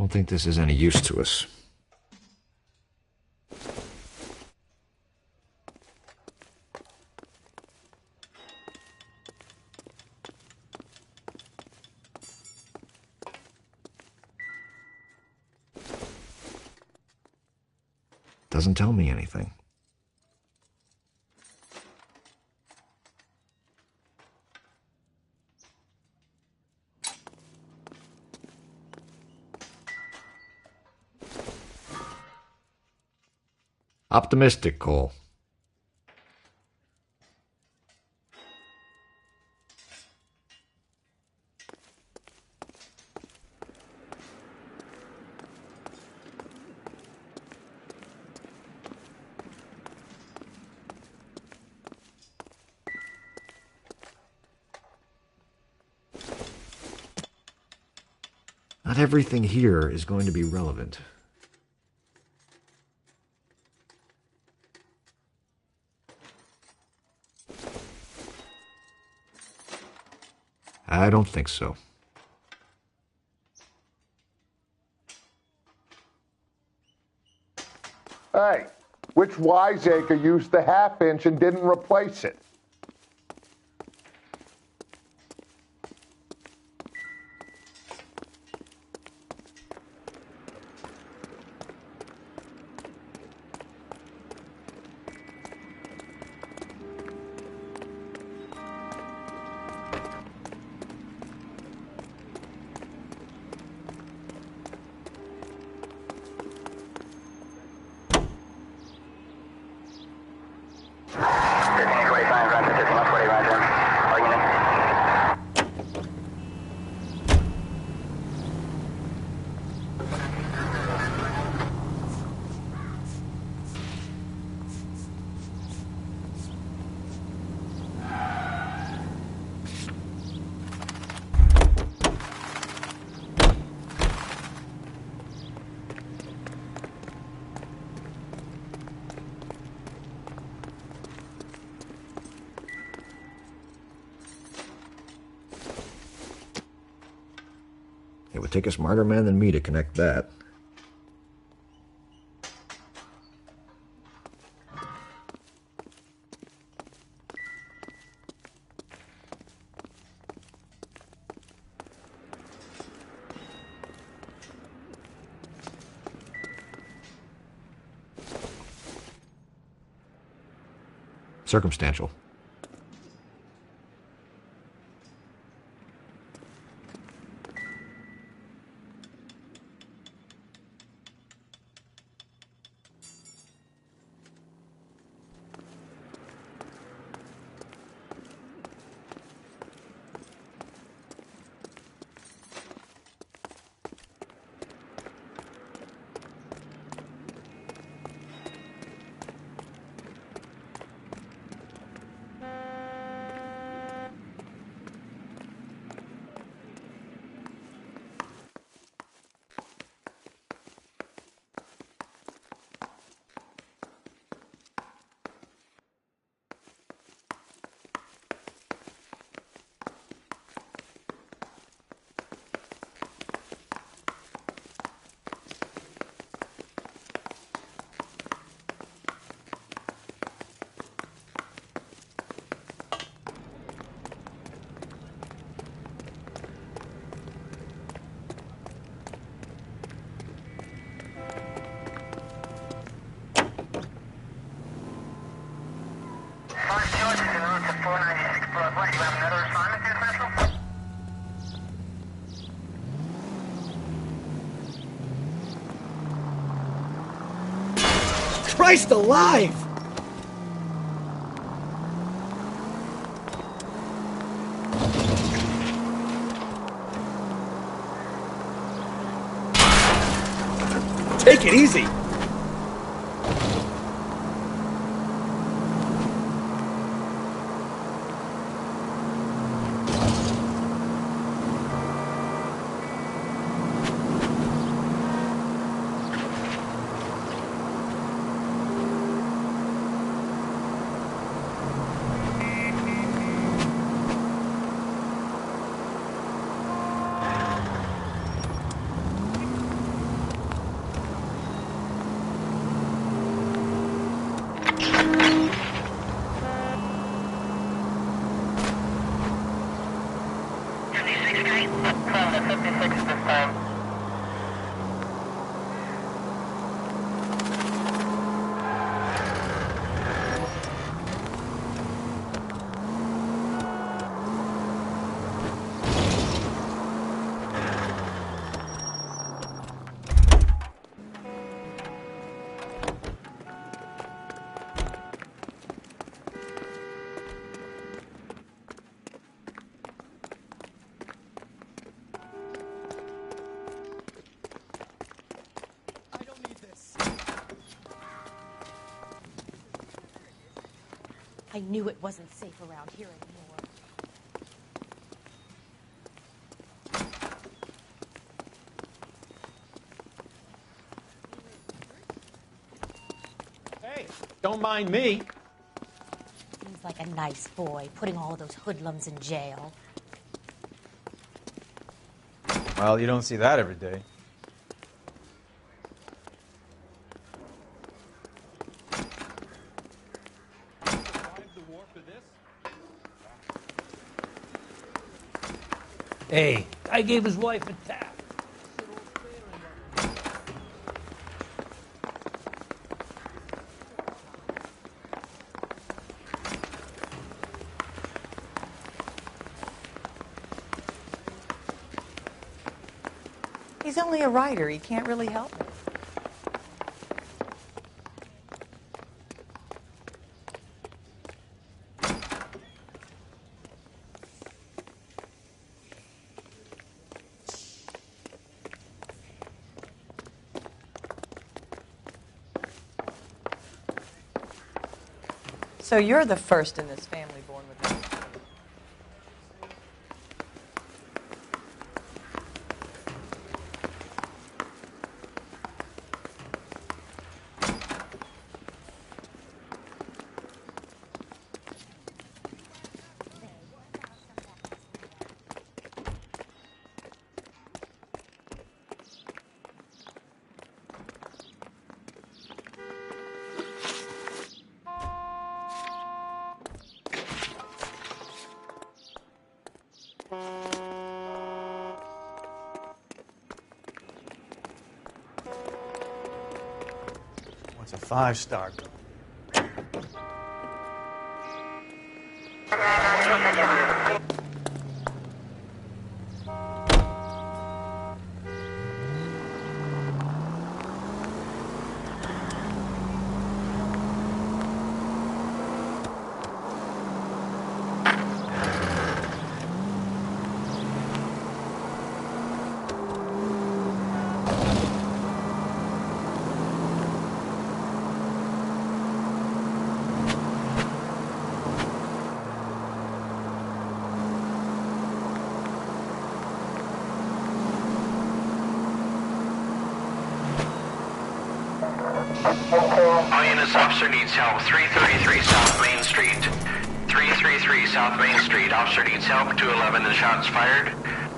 Don't think this is any use to us. Doesn't tell me anything. Optimistic, Cole. Not everything here is going to be relevant. I don't think so. Hey, which wiseacre used the half-inch and didn't replace it? It would take a smarter man than me to connect that. Circumstantial. Christ alive! Take it easy! I knew it wasn't safe around here anymore. Hey, don't mind me. Seems like a nice boy, putting all of those hoodlums in jail. Well, you don't see that every day. Hey, I gave his wife a tap. He's only a writer. He can't really help it. So you're the first in this family born with that. What's a 5-star? All units, officer needs help. 333 South Main Street. 333 South Main Street. Officer needs help. 211 and shots fired.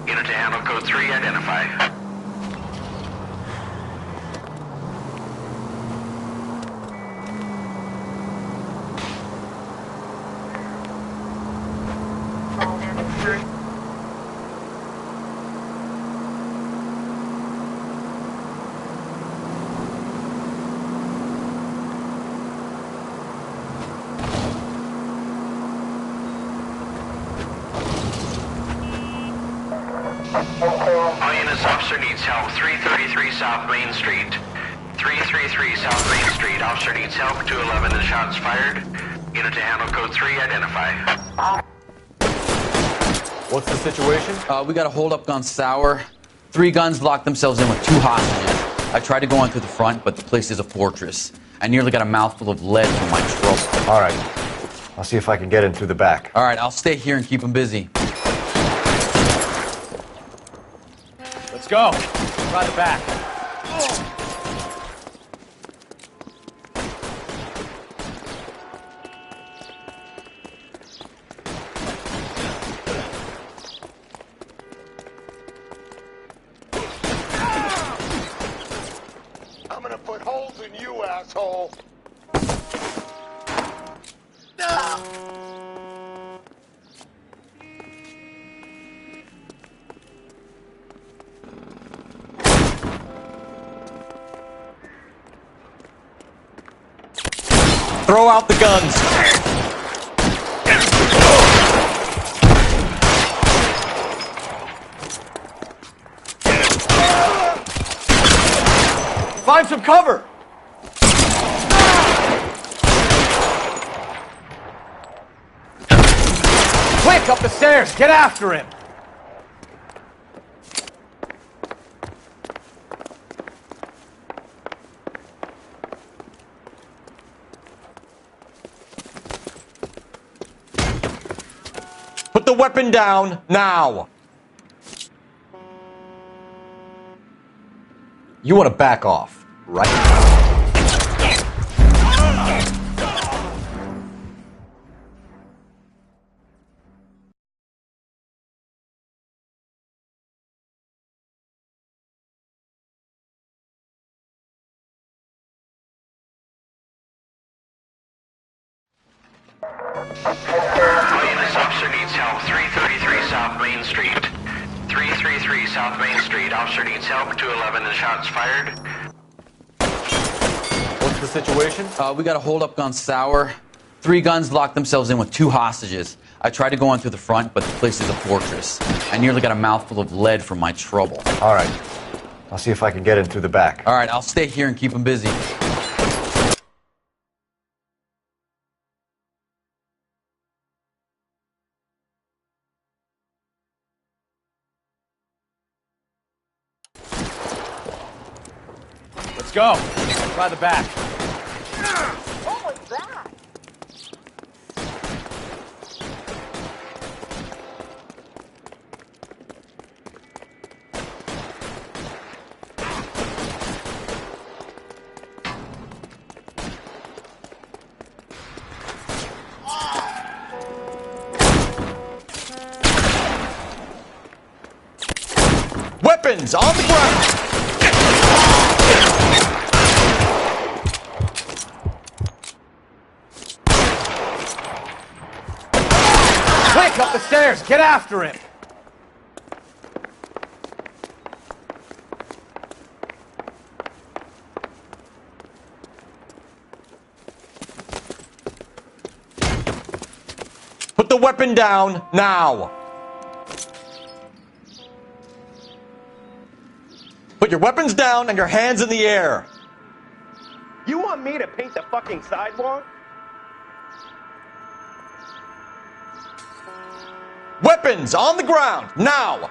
Unit to handle code 3, identify. All units, officer needs help. 333 South Main Street. 333 South Main Street. Officer needs help. 211 and shots fired. Unit to handle code 3, identify. What's the situation? We got a hold-up gone sour. 3 guns locked themselves in with 2 hostages. I tried to go on through the front, but the place is a fortress. I nearly got a mouthful of lead from my trouble. All right. I'll see if I can get in through the back. All right, I'll stay here and keep them busy. Let's go. Run it back. I'm gonna put holes in you, asshole. Throw out the guns. Find some cover! Quick, up the stairs. Get after him. Put the weapon down, now! You want to back off, right? All units, officer needs help. 333 South Main Street. 333 South Main Street. Officer needs help. 211 and shots fired. What's the situation? We got a hold-up gone sour. 3 guns locked themselves in with 2 hostages. I tried to go on through the front, but the place is a fortress. I nearly got a mouthful of lead from my trouble. All right. I'll see if I can get in through the back. All right, I'll stay here and keep them busy. Let's go. Try the back. What was that? Weapons on the ground! Quick, up the stairs! Get after him! Put the weapon down now! Put your weapons down and your hands in the air! You want me to paint the fucking sidewalk? Weapons on the ground now!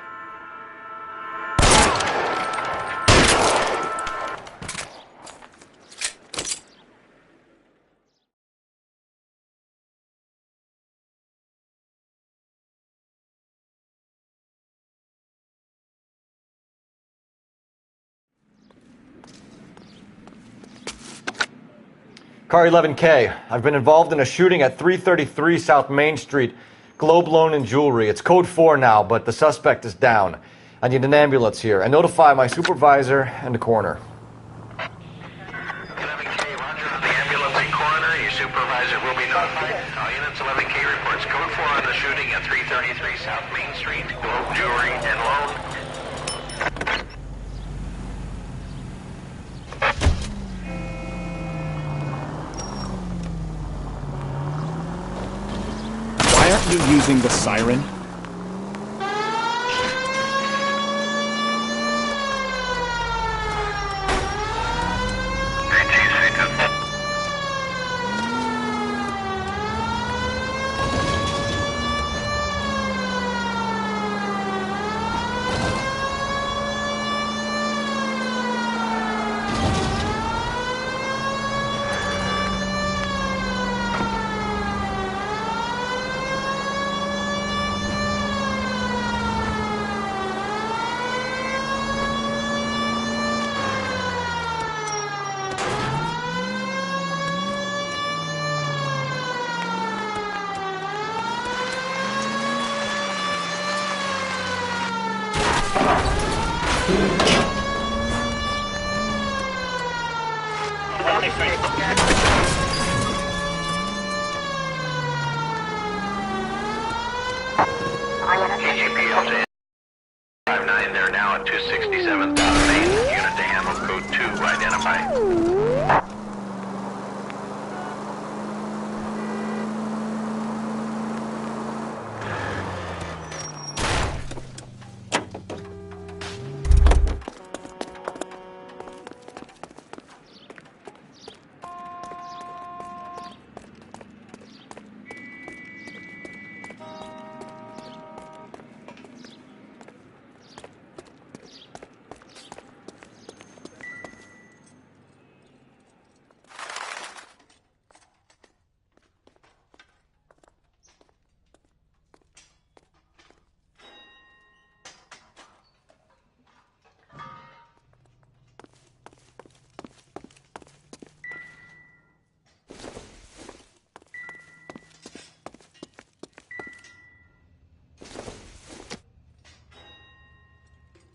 Car 11K, I've been involved in a shooting at 333 South Main Street. Globe Loan and Jewelry. It's code 4 now, but the suspect is down. I need an ambulance here. And notify my supervisor and the coroner. 11K, roger on the ambulance and coroner. Your supervisor will be notified. All units, 11K reports code 4 on the shooting at 333 South Main Street. Globe Jewelry and Loan. Why aren't you using the siren? KGPL 59, they're now at 267 South Main. Unit to handle code 2, identify.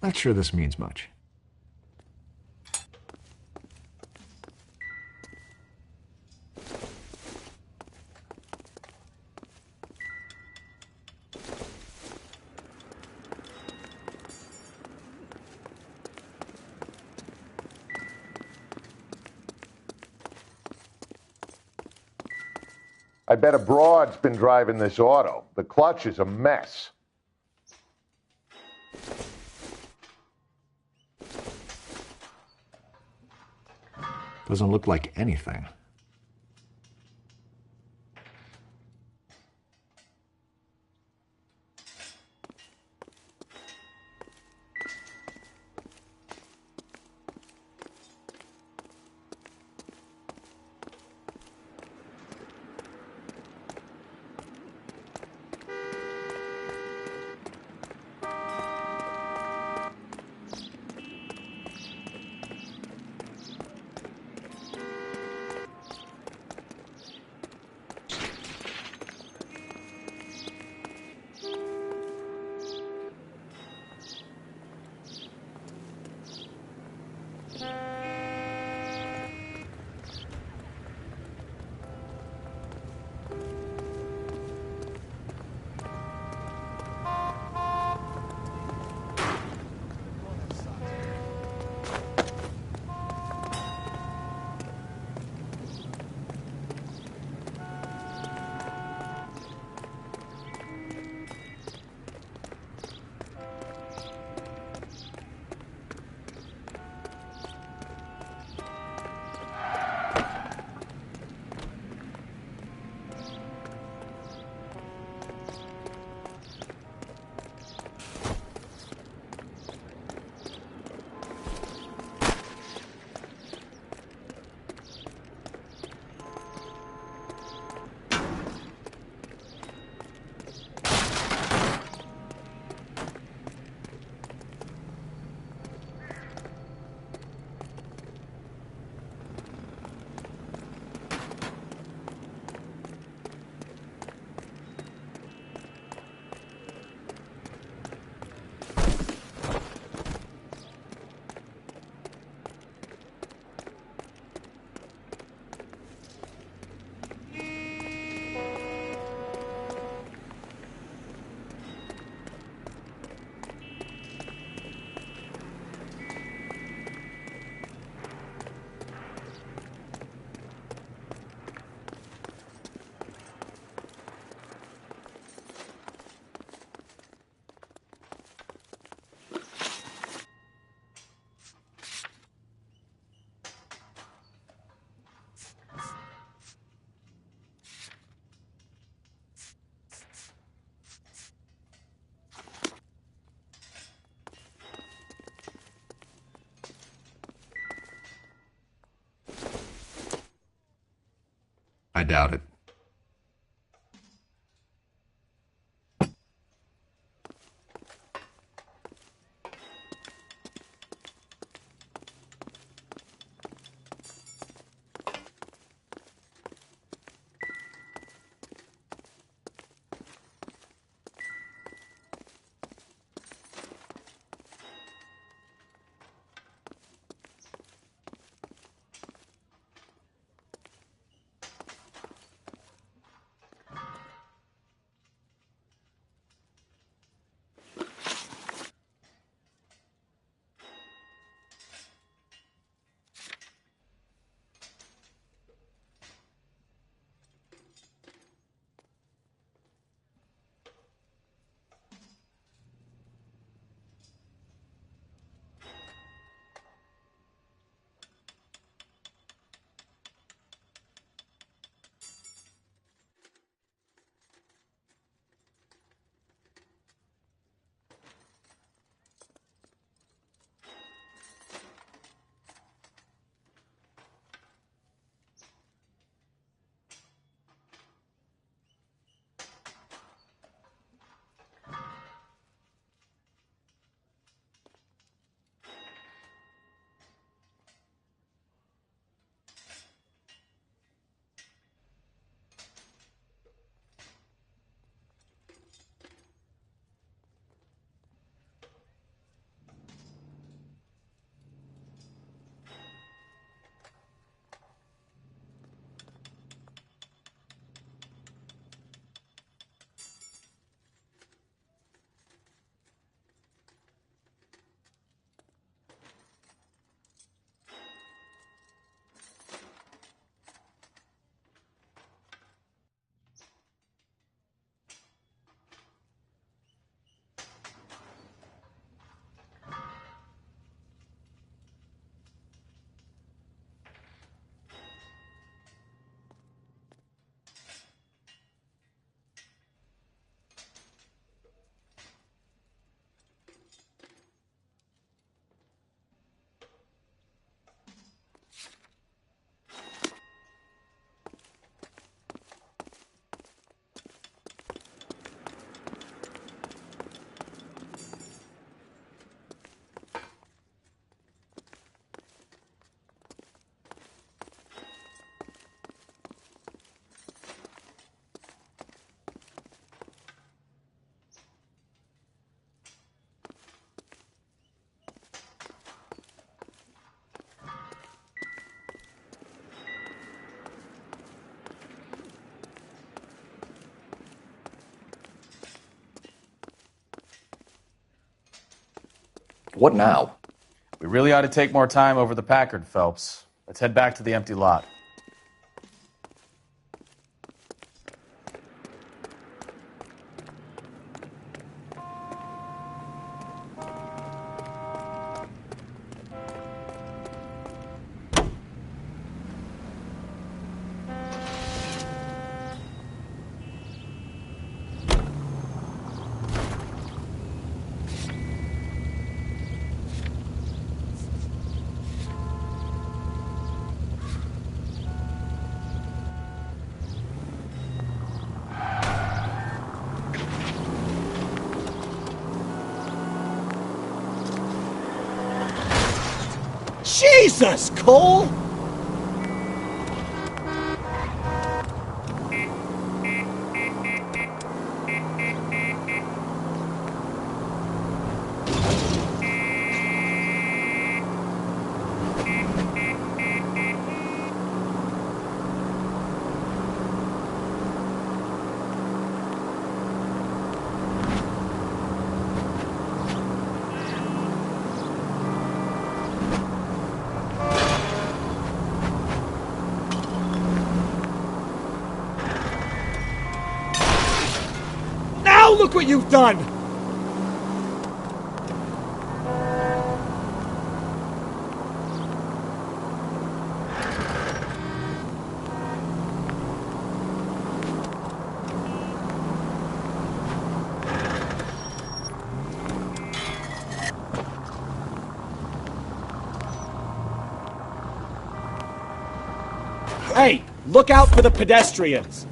Not sure this means much. I bet a broad's been driving this auto. The clutch is a mess. Doesn't look like anything. I doubt it. What now? We really ought to take more time over the Packard, Phelps. Let's head back to the empty lot. Jesus, Cole! Now look what you've done! Hey, look out for the pedestrians!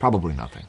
Probably nothing.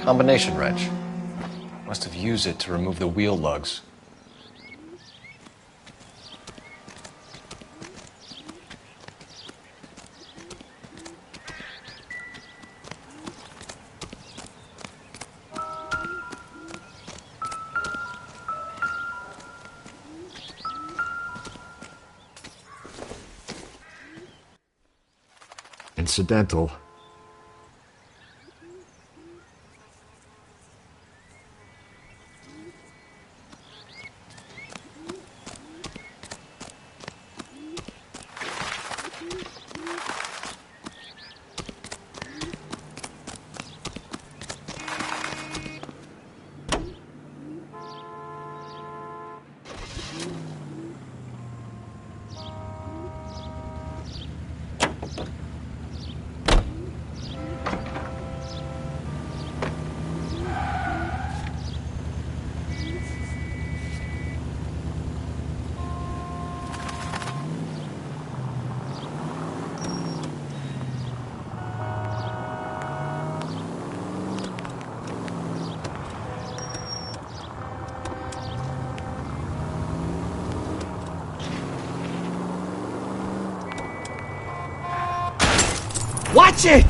Combination wrench. Must have used it to remove the wheel lugs. Incidental. Watch it!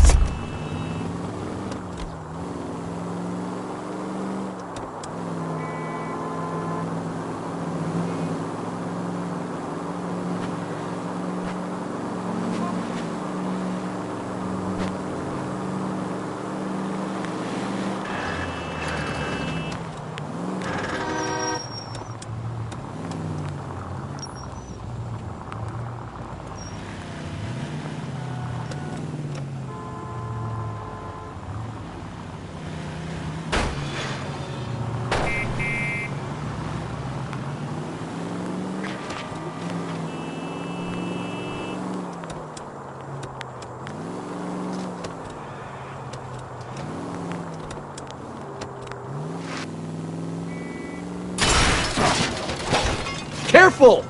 full.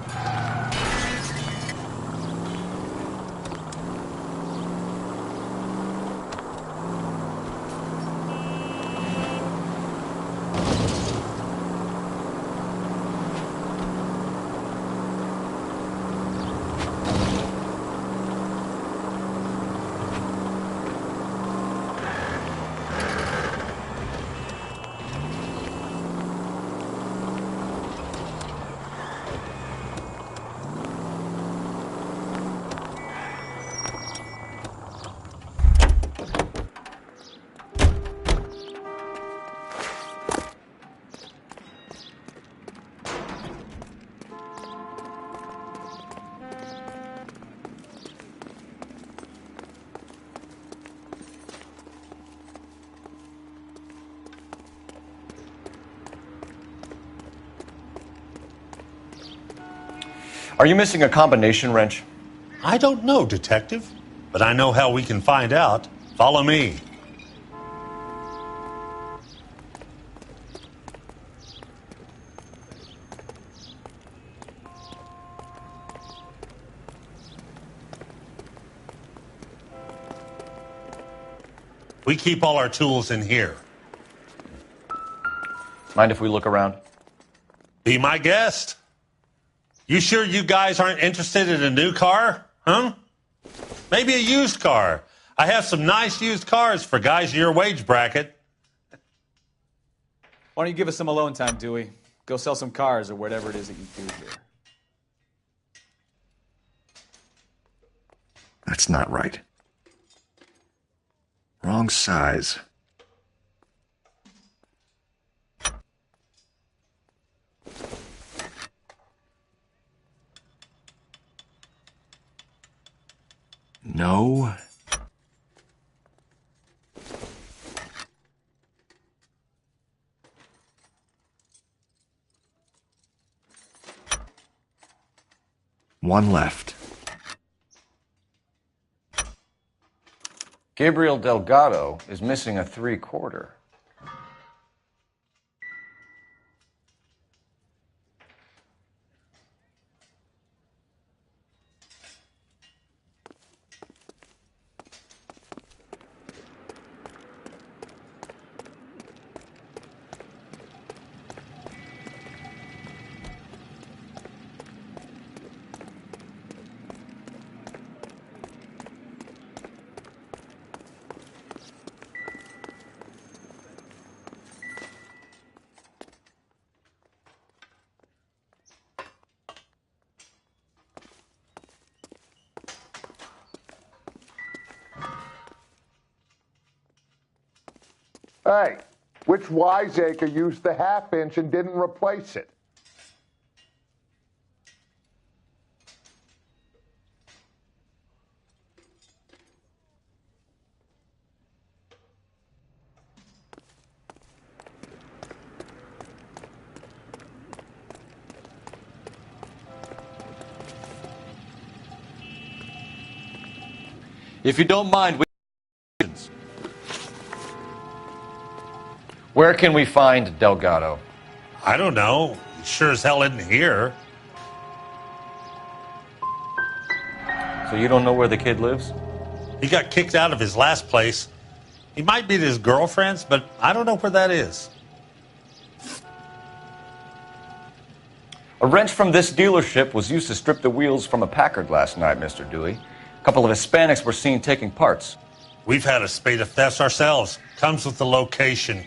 Are you missing a combination wrench? I don't know, Detective, but I know how we can find out. Follow me. We keep all our tools in here. Mind if we look around? Be my guest. You sure you guys aren't interested in a new car? Huh? Maybe a used car. I have some nice used cars for guys in your wage bracket. Why don't you give us some alone time, Dewey? Go sell some cars or whatever it is that you do here. That's not right. Wrong size. No. One left. Gabriel Delgado is missing a 3/4. Hey, which wiseacre used the half-inch and didn't replace it? If you don't mind, where can we find Delgado? I don't know. He sure as hell isn't here. So you don't know where the kid lives? He got kicked out of his last place. He might be at his girlfriend's, but I don't know where that is. A wrench from this dealership was used to strip the wheels from a Packard last night, Mr. Dewey. A couple of Hispanics were seen taking parts. We've had a spate of thefts ourselves. Comes with the location.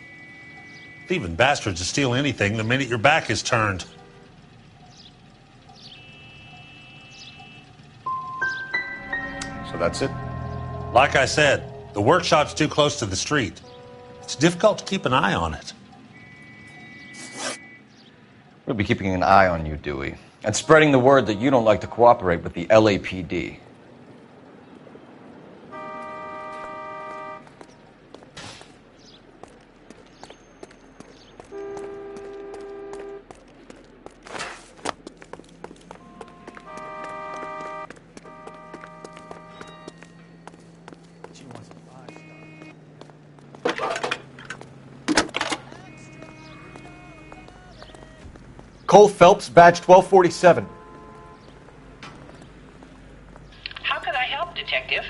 Thieving bastards to steal anything the minute your back is turned. So that's it? Like I said, the workshop's too close to the street. It's difficult to keep an eye on it. We'll be keeping an eye on you, Dewey, and spreading the word that you don't like to cooperate with the LAPD. Cole Phelps, badge 1247. How can I help, Detective?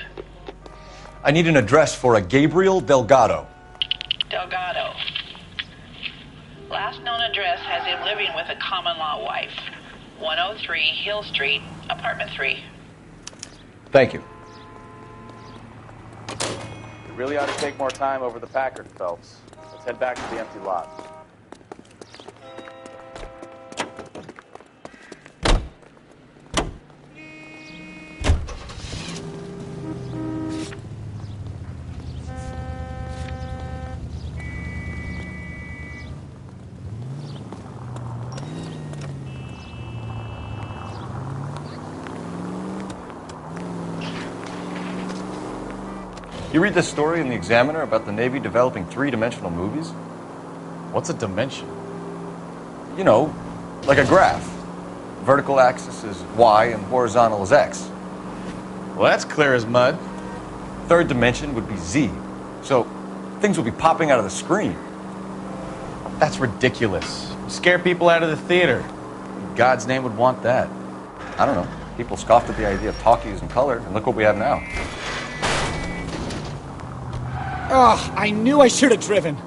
I need an address for a Gabriel Delgado. Delgado. Last known address has him living with a common-law wife. 103 Hill Street, apartment 3. Thank you. You really ought to take more time over the Packard, Phelps. Let's head back to the empty lot. You read this story in the Examiner about the Navy developing three-dimensional movies? What's a dimension? You know, like a graph. Vertical axis is Y and horizontal is X. Well, that's clear as mud. Third dimension would be Z. So things will be popping out of the screen. That's ridiculous. Scare people out of the theater. In God's name would want that. I don't know. People scoffed at the idea of talkies in color, and look what we have now. Oh, I knew I should have driven.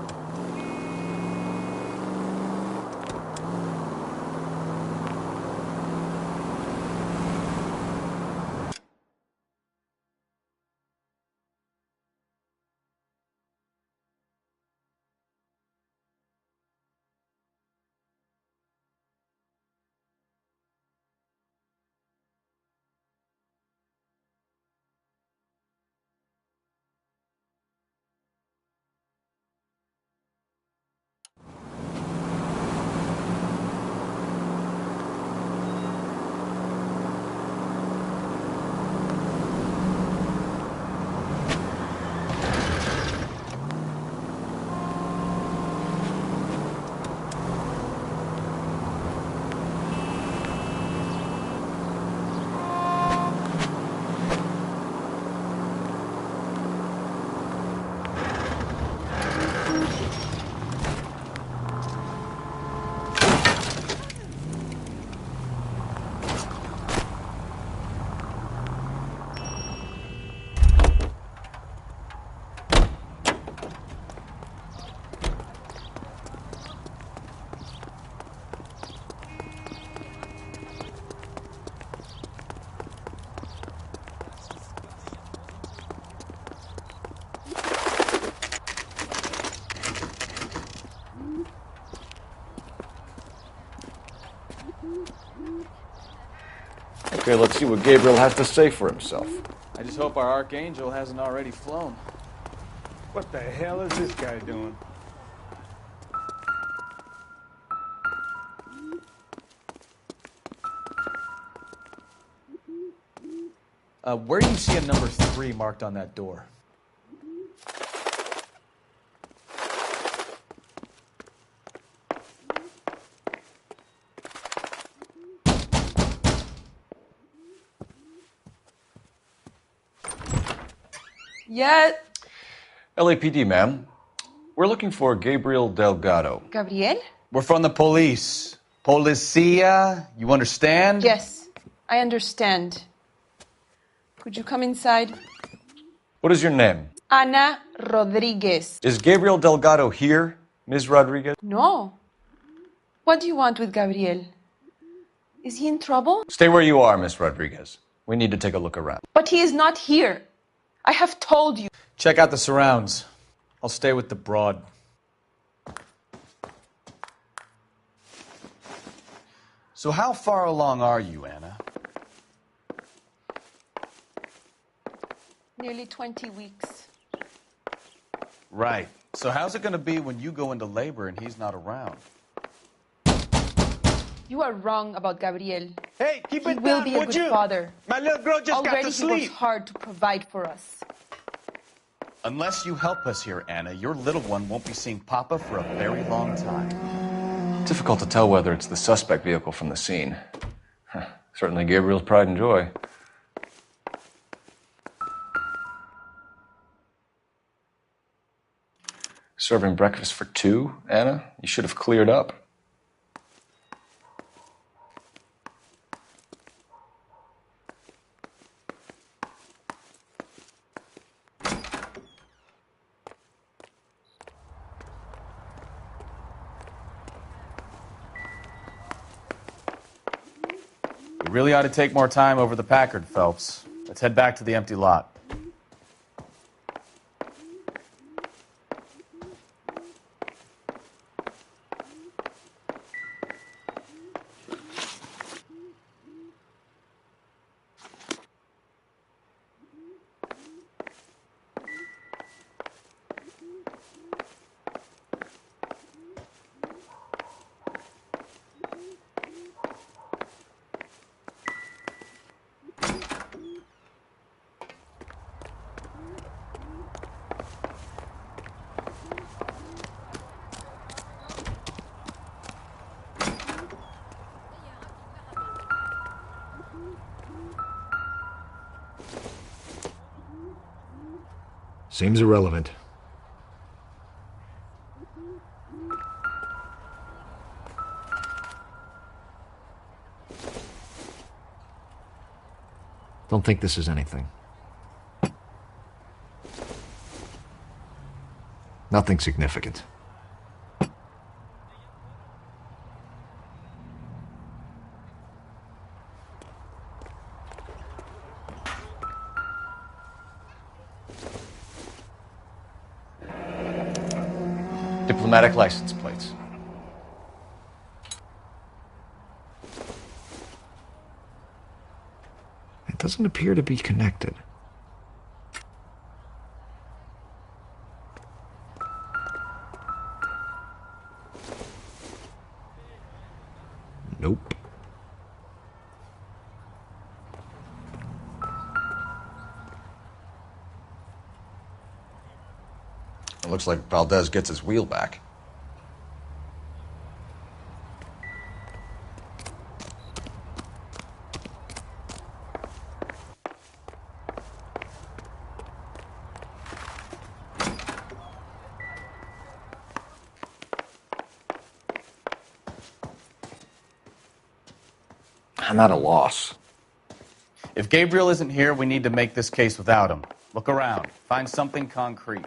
Okay, let's see what Gabriel has to say for himself. I just hope our Archangel hasn't already flown. What the hell is this guy doing? Where do you see a number 3 marked on that door? Yet. LAPD, ma'am. We're looking for Gabriel Delgado. Gabriel? We're from the police. Policia, you understand? Yes, I understand. Could you come inside? What is your name? Ana Rodriguez. Is Gabriel Delgado here, Ms. Rodriguez? No. What do you want with Gabriel? Is he in trouble? Stay where you are, Ms. Rodriguez. We need to take a look around. But he is not here. I have told you. Check out the surrounds. I'll stay with the broad. So how far along are you, Anna? Nearly 20 weeks. Right. So how's it going to be when you go into labor and he's not around? You are wrong about Gabriel. Hey, keep he it will down, be a would good you? father. My little girl just Already got to he sleep. works hard to provide for us. Unless you help us here, Anna, your little one won't be seeing Papa for a very long time. Difficult to tell whether it's the suspect vehicle from the scene. Certainly Gabriel's pride and joy. Serving breakfast for 2, Anna? You should have cleared up. really ought to take more time over the Packard, Phelps. Let's head back to the empty lot. Seems irrelevant. Don't think this is anything. Nothing significant. Diplomatic license plates. It doesn't appear to be connected. Nope. It looks like Valdez gets his wheel back. I'm at a loss. If Gabriel isn't here, we need to make this case without him. Look around. Find something concrete.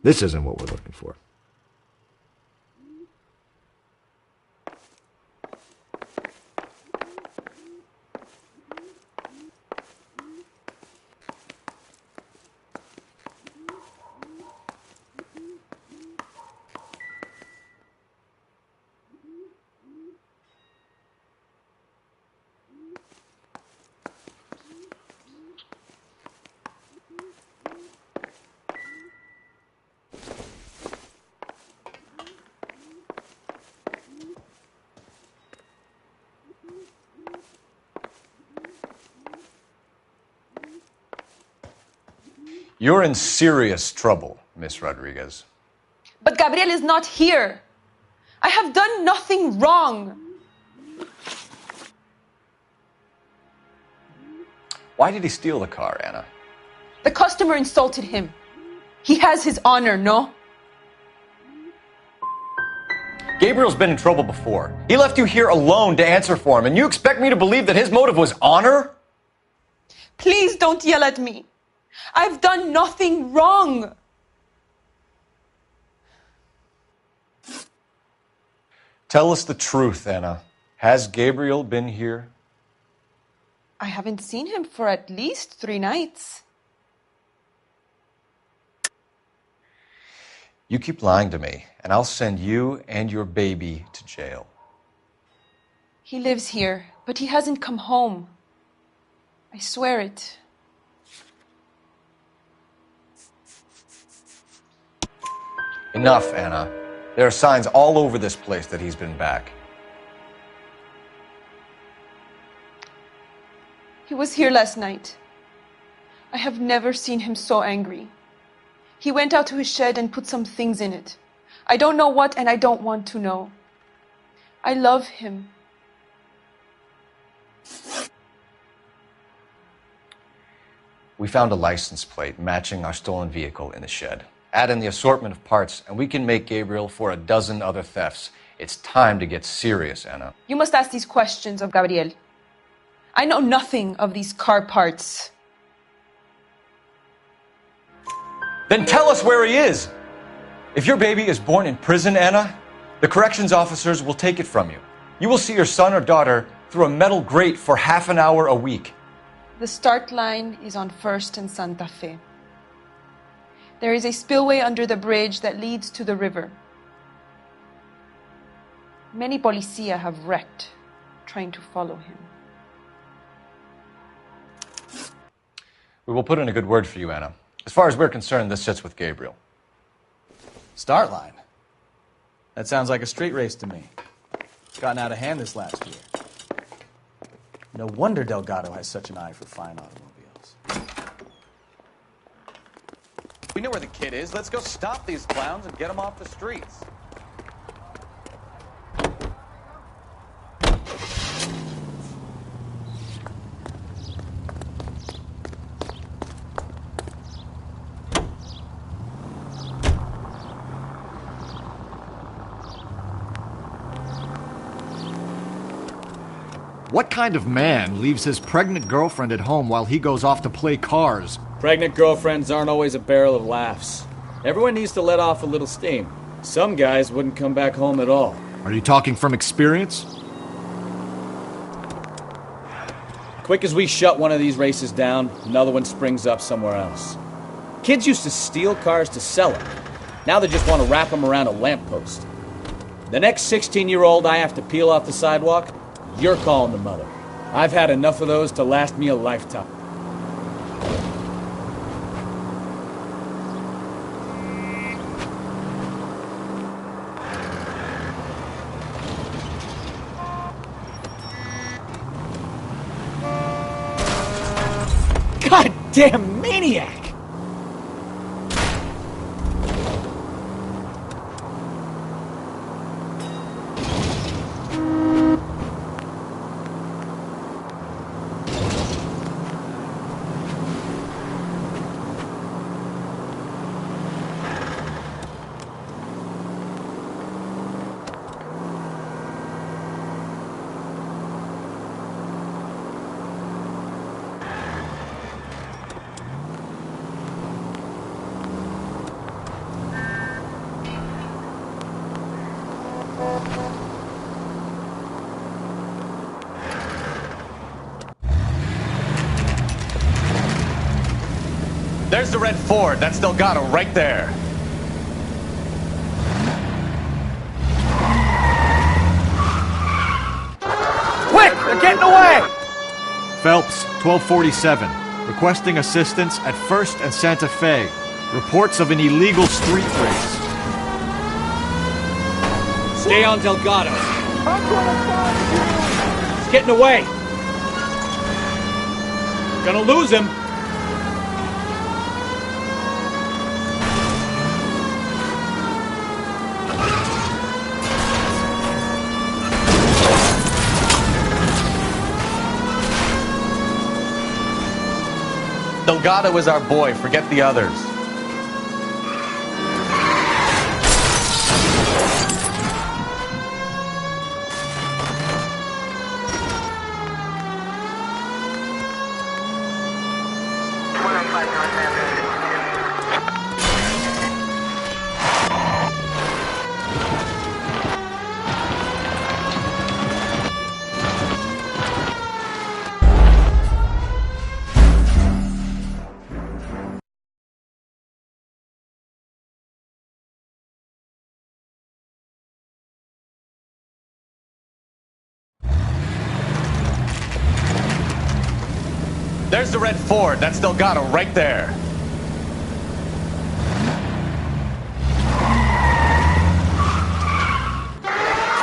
This isn't what we're looking for. You're in serious trouble, Miss Rodriguez. But Gabriel is not here. I have done nothing wrong. Why did he steal the car, Anna? The customer insulted him. He has his honor, no? Gabriel's been in trouble before. He left you here alone to answer for him, and you expect me to believe that his motive was honor? Please don't yell at me. I've done nothing wrong. Tell us the truth, Anna. Has Gabriel been here? I haven't seen him for at least 3 nights. You keep lying to me, and I'll send you and your baby to jail. He lives here, but he hasn't come home. I swear it. Enough, Anna. There are signs all over this place that he's been back. He was here last night. I have never seen him so angry. He went out to his shed and put some things in it. I don't know what, and I don't want to know. I love him. We found a license plate matching our stolen vehicle in the shed. Add in the assortment of parts, and we can make Gabriel for a dozen other thefts. It's time to get serious, Anna. You must ask these questions of Gabriel. I know nothing of these car parts. Then tell us where he is! If your baby is born in prison, Anna, the corrections officers will take it from you. You will see your son or daughter through a metal grate for half an hour a week. The start line is on 1st and Santa Fe. There is a spillway under the bridge that leads to the river. Many policia have wrecked trying to follow him. We will put in a good word for you, Anna. As far as we're concerned, this sits with Gabriel. Start line. That sounds like a street race to me. It's gotten out of hand this last year. No wonder Delgado has such an eye for fine automobiles. We know where the kid is. Let's go stop these clowns and get them off the streets. What kind of man leaves his pregnant girlfriend at home while he goes off to play cars? Pregnant girlfriends aren't always a barrel of laughs. Everyone needs to let off a little steam. Some guys wouldn't come back home at all. Are you talking from experience? Quick as we shut one of these races down, another one springs up somewhere else. Kids used to steal cars to sell them. Now they just want to wrap them around a lamppost. The next 16-year-old I have to peel off the sidewalk, you're calling the mother. I've had enough of those to last me a lifetime. Goddamn maniac! There's the red Ford. That's Delgado right there. Quick! They're getting away! Phelps, 1247. Requesting assistance at 1st and Santa Fe. Reports of an illegal street race. Stay on Delgado. I'm gonna find you! He's getting away. Gonna lose him. Delgado is our boy. Forget the others. There's the red Ford. That's Delgado right there.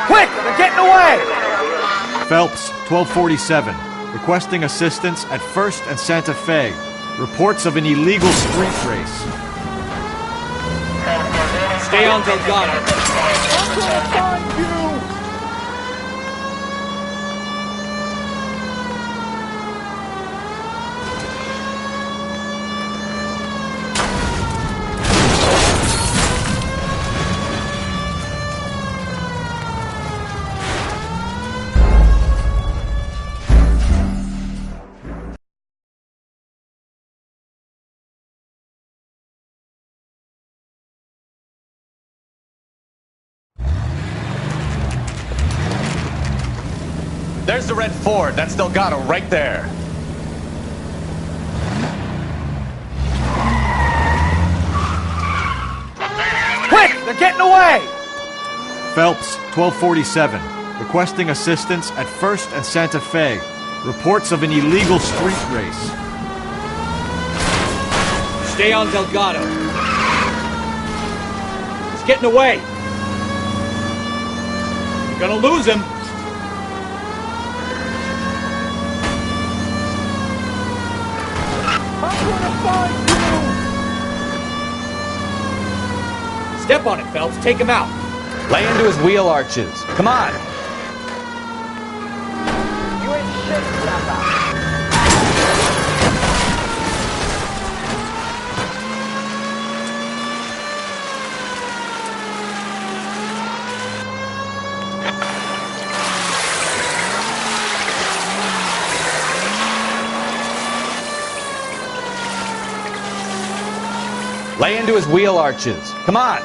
Quick! They're getting away! Phelps, 1247. Requesting assistance at 1st and Santa Fe. Reports of an illegal street race. Stay on Delgado. I'm gonna find you! There's the red Ford. That's Delgado right there. Quick! They're getting away! Phelps, 1247. Requesting assistance at 1st and Santa Fe. Reports of an illegal street race. Stay on Delgado. He's getting away. You're gonna lose him. I'm gonna find you! Step on it, Phelps. Take him out. Lay into his wheel arches. Come on. You ain't shit, Zappa. Lay into his wheel arches. Come on.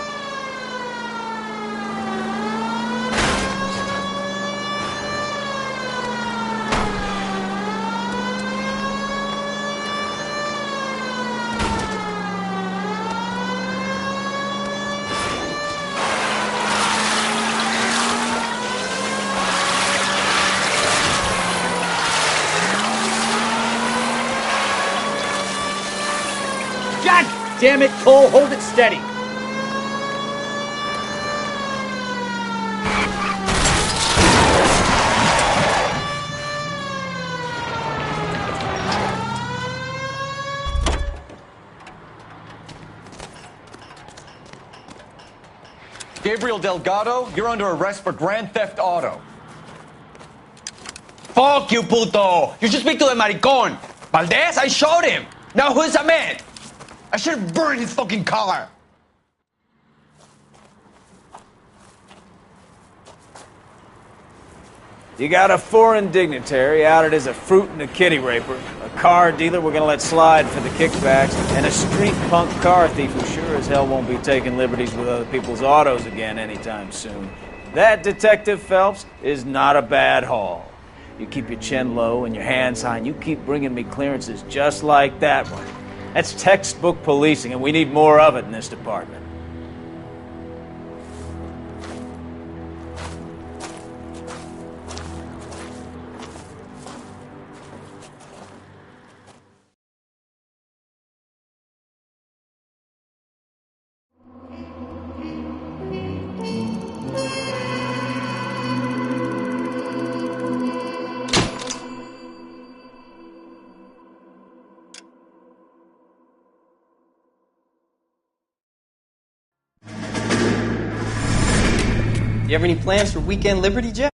Damn it, Cole, hold it steady. Gabriel Delgado, you're under arrest for grand theft auto. Fuck you, puto! You should speak to the maricón. Valdez, I showed him. Now who's a man? I should have burned his fucking car. You got a foreign dignitary outed as a fruit and a kitty raper, a car dealer we're gonna let slide for the kickbacks, and a street punk car thief who sure as hell won't be taking liberties with other people's autos again anytime soon. That, Detective Phelps, is not a bad haul. You keep your chin low and your hands high, and you keep bringing me clearances just like that one. That's textbook policing, and we need more of it in this department. You have any plans for weekend Liberty, Jeff?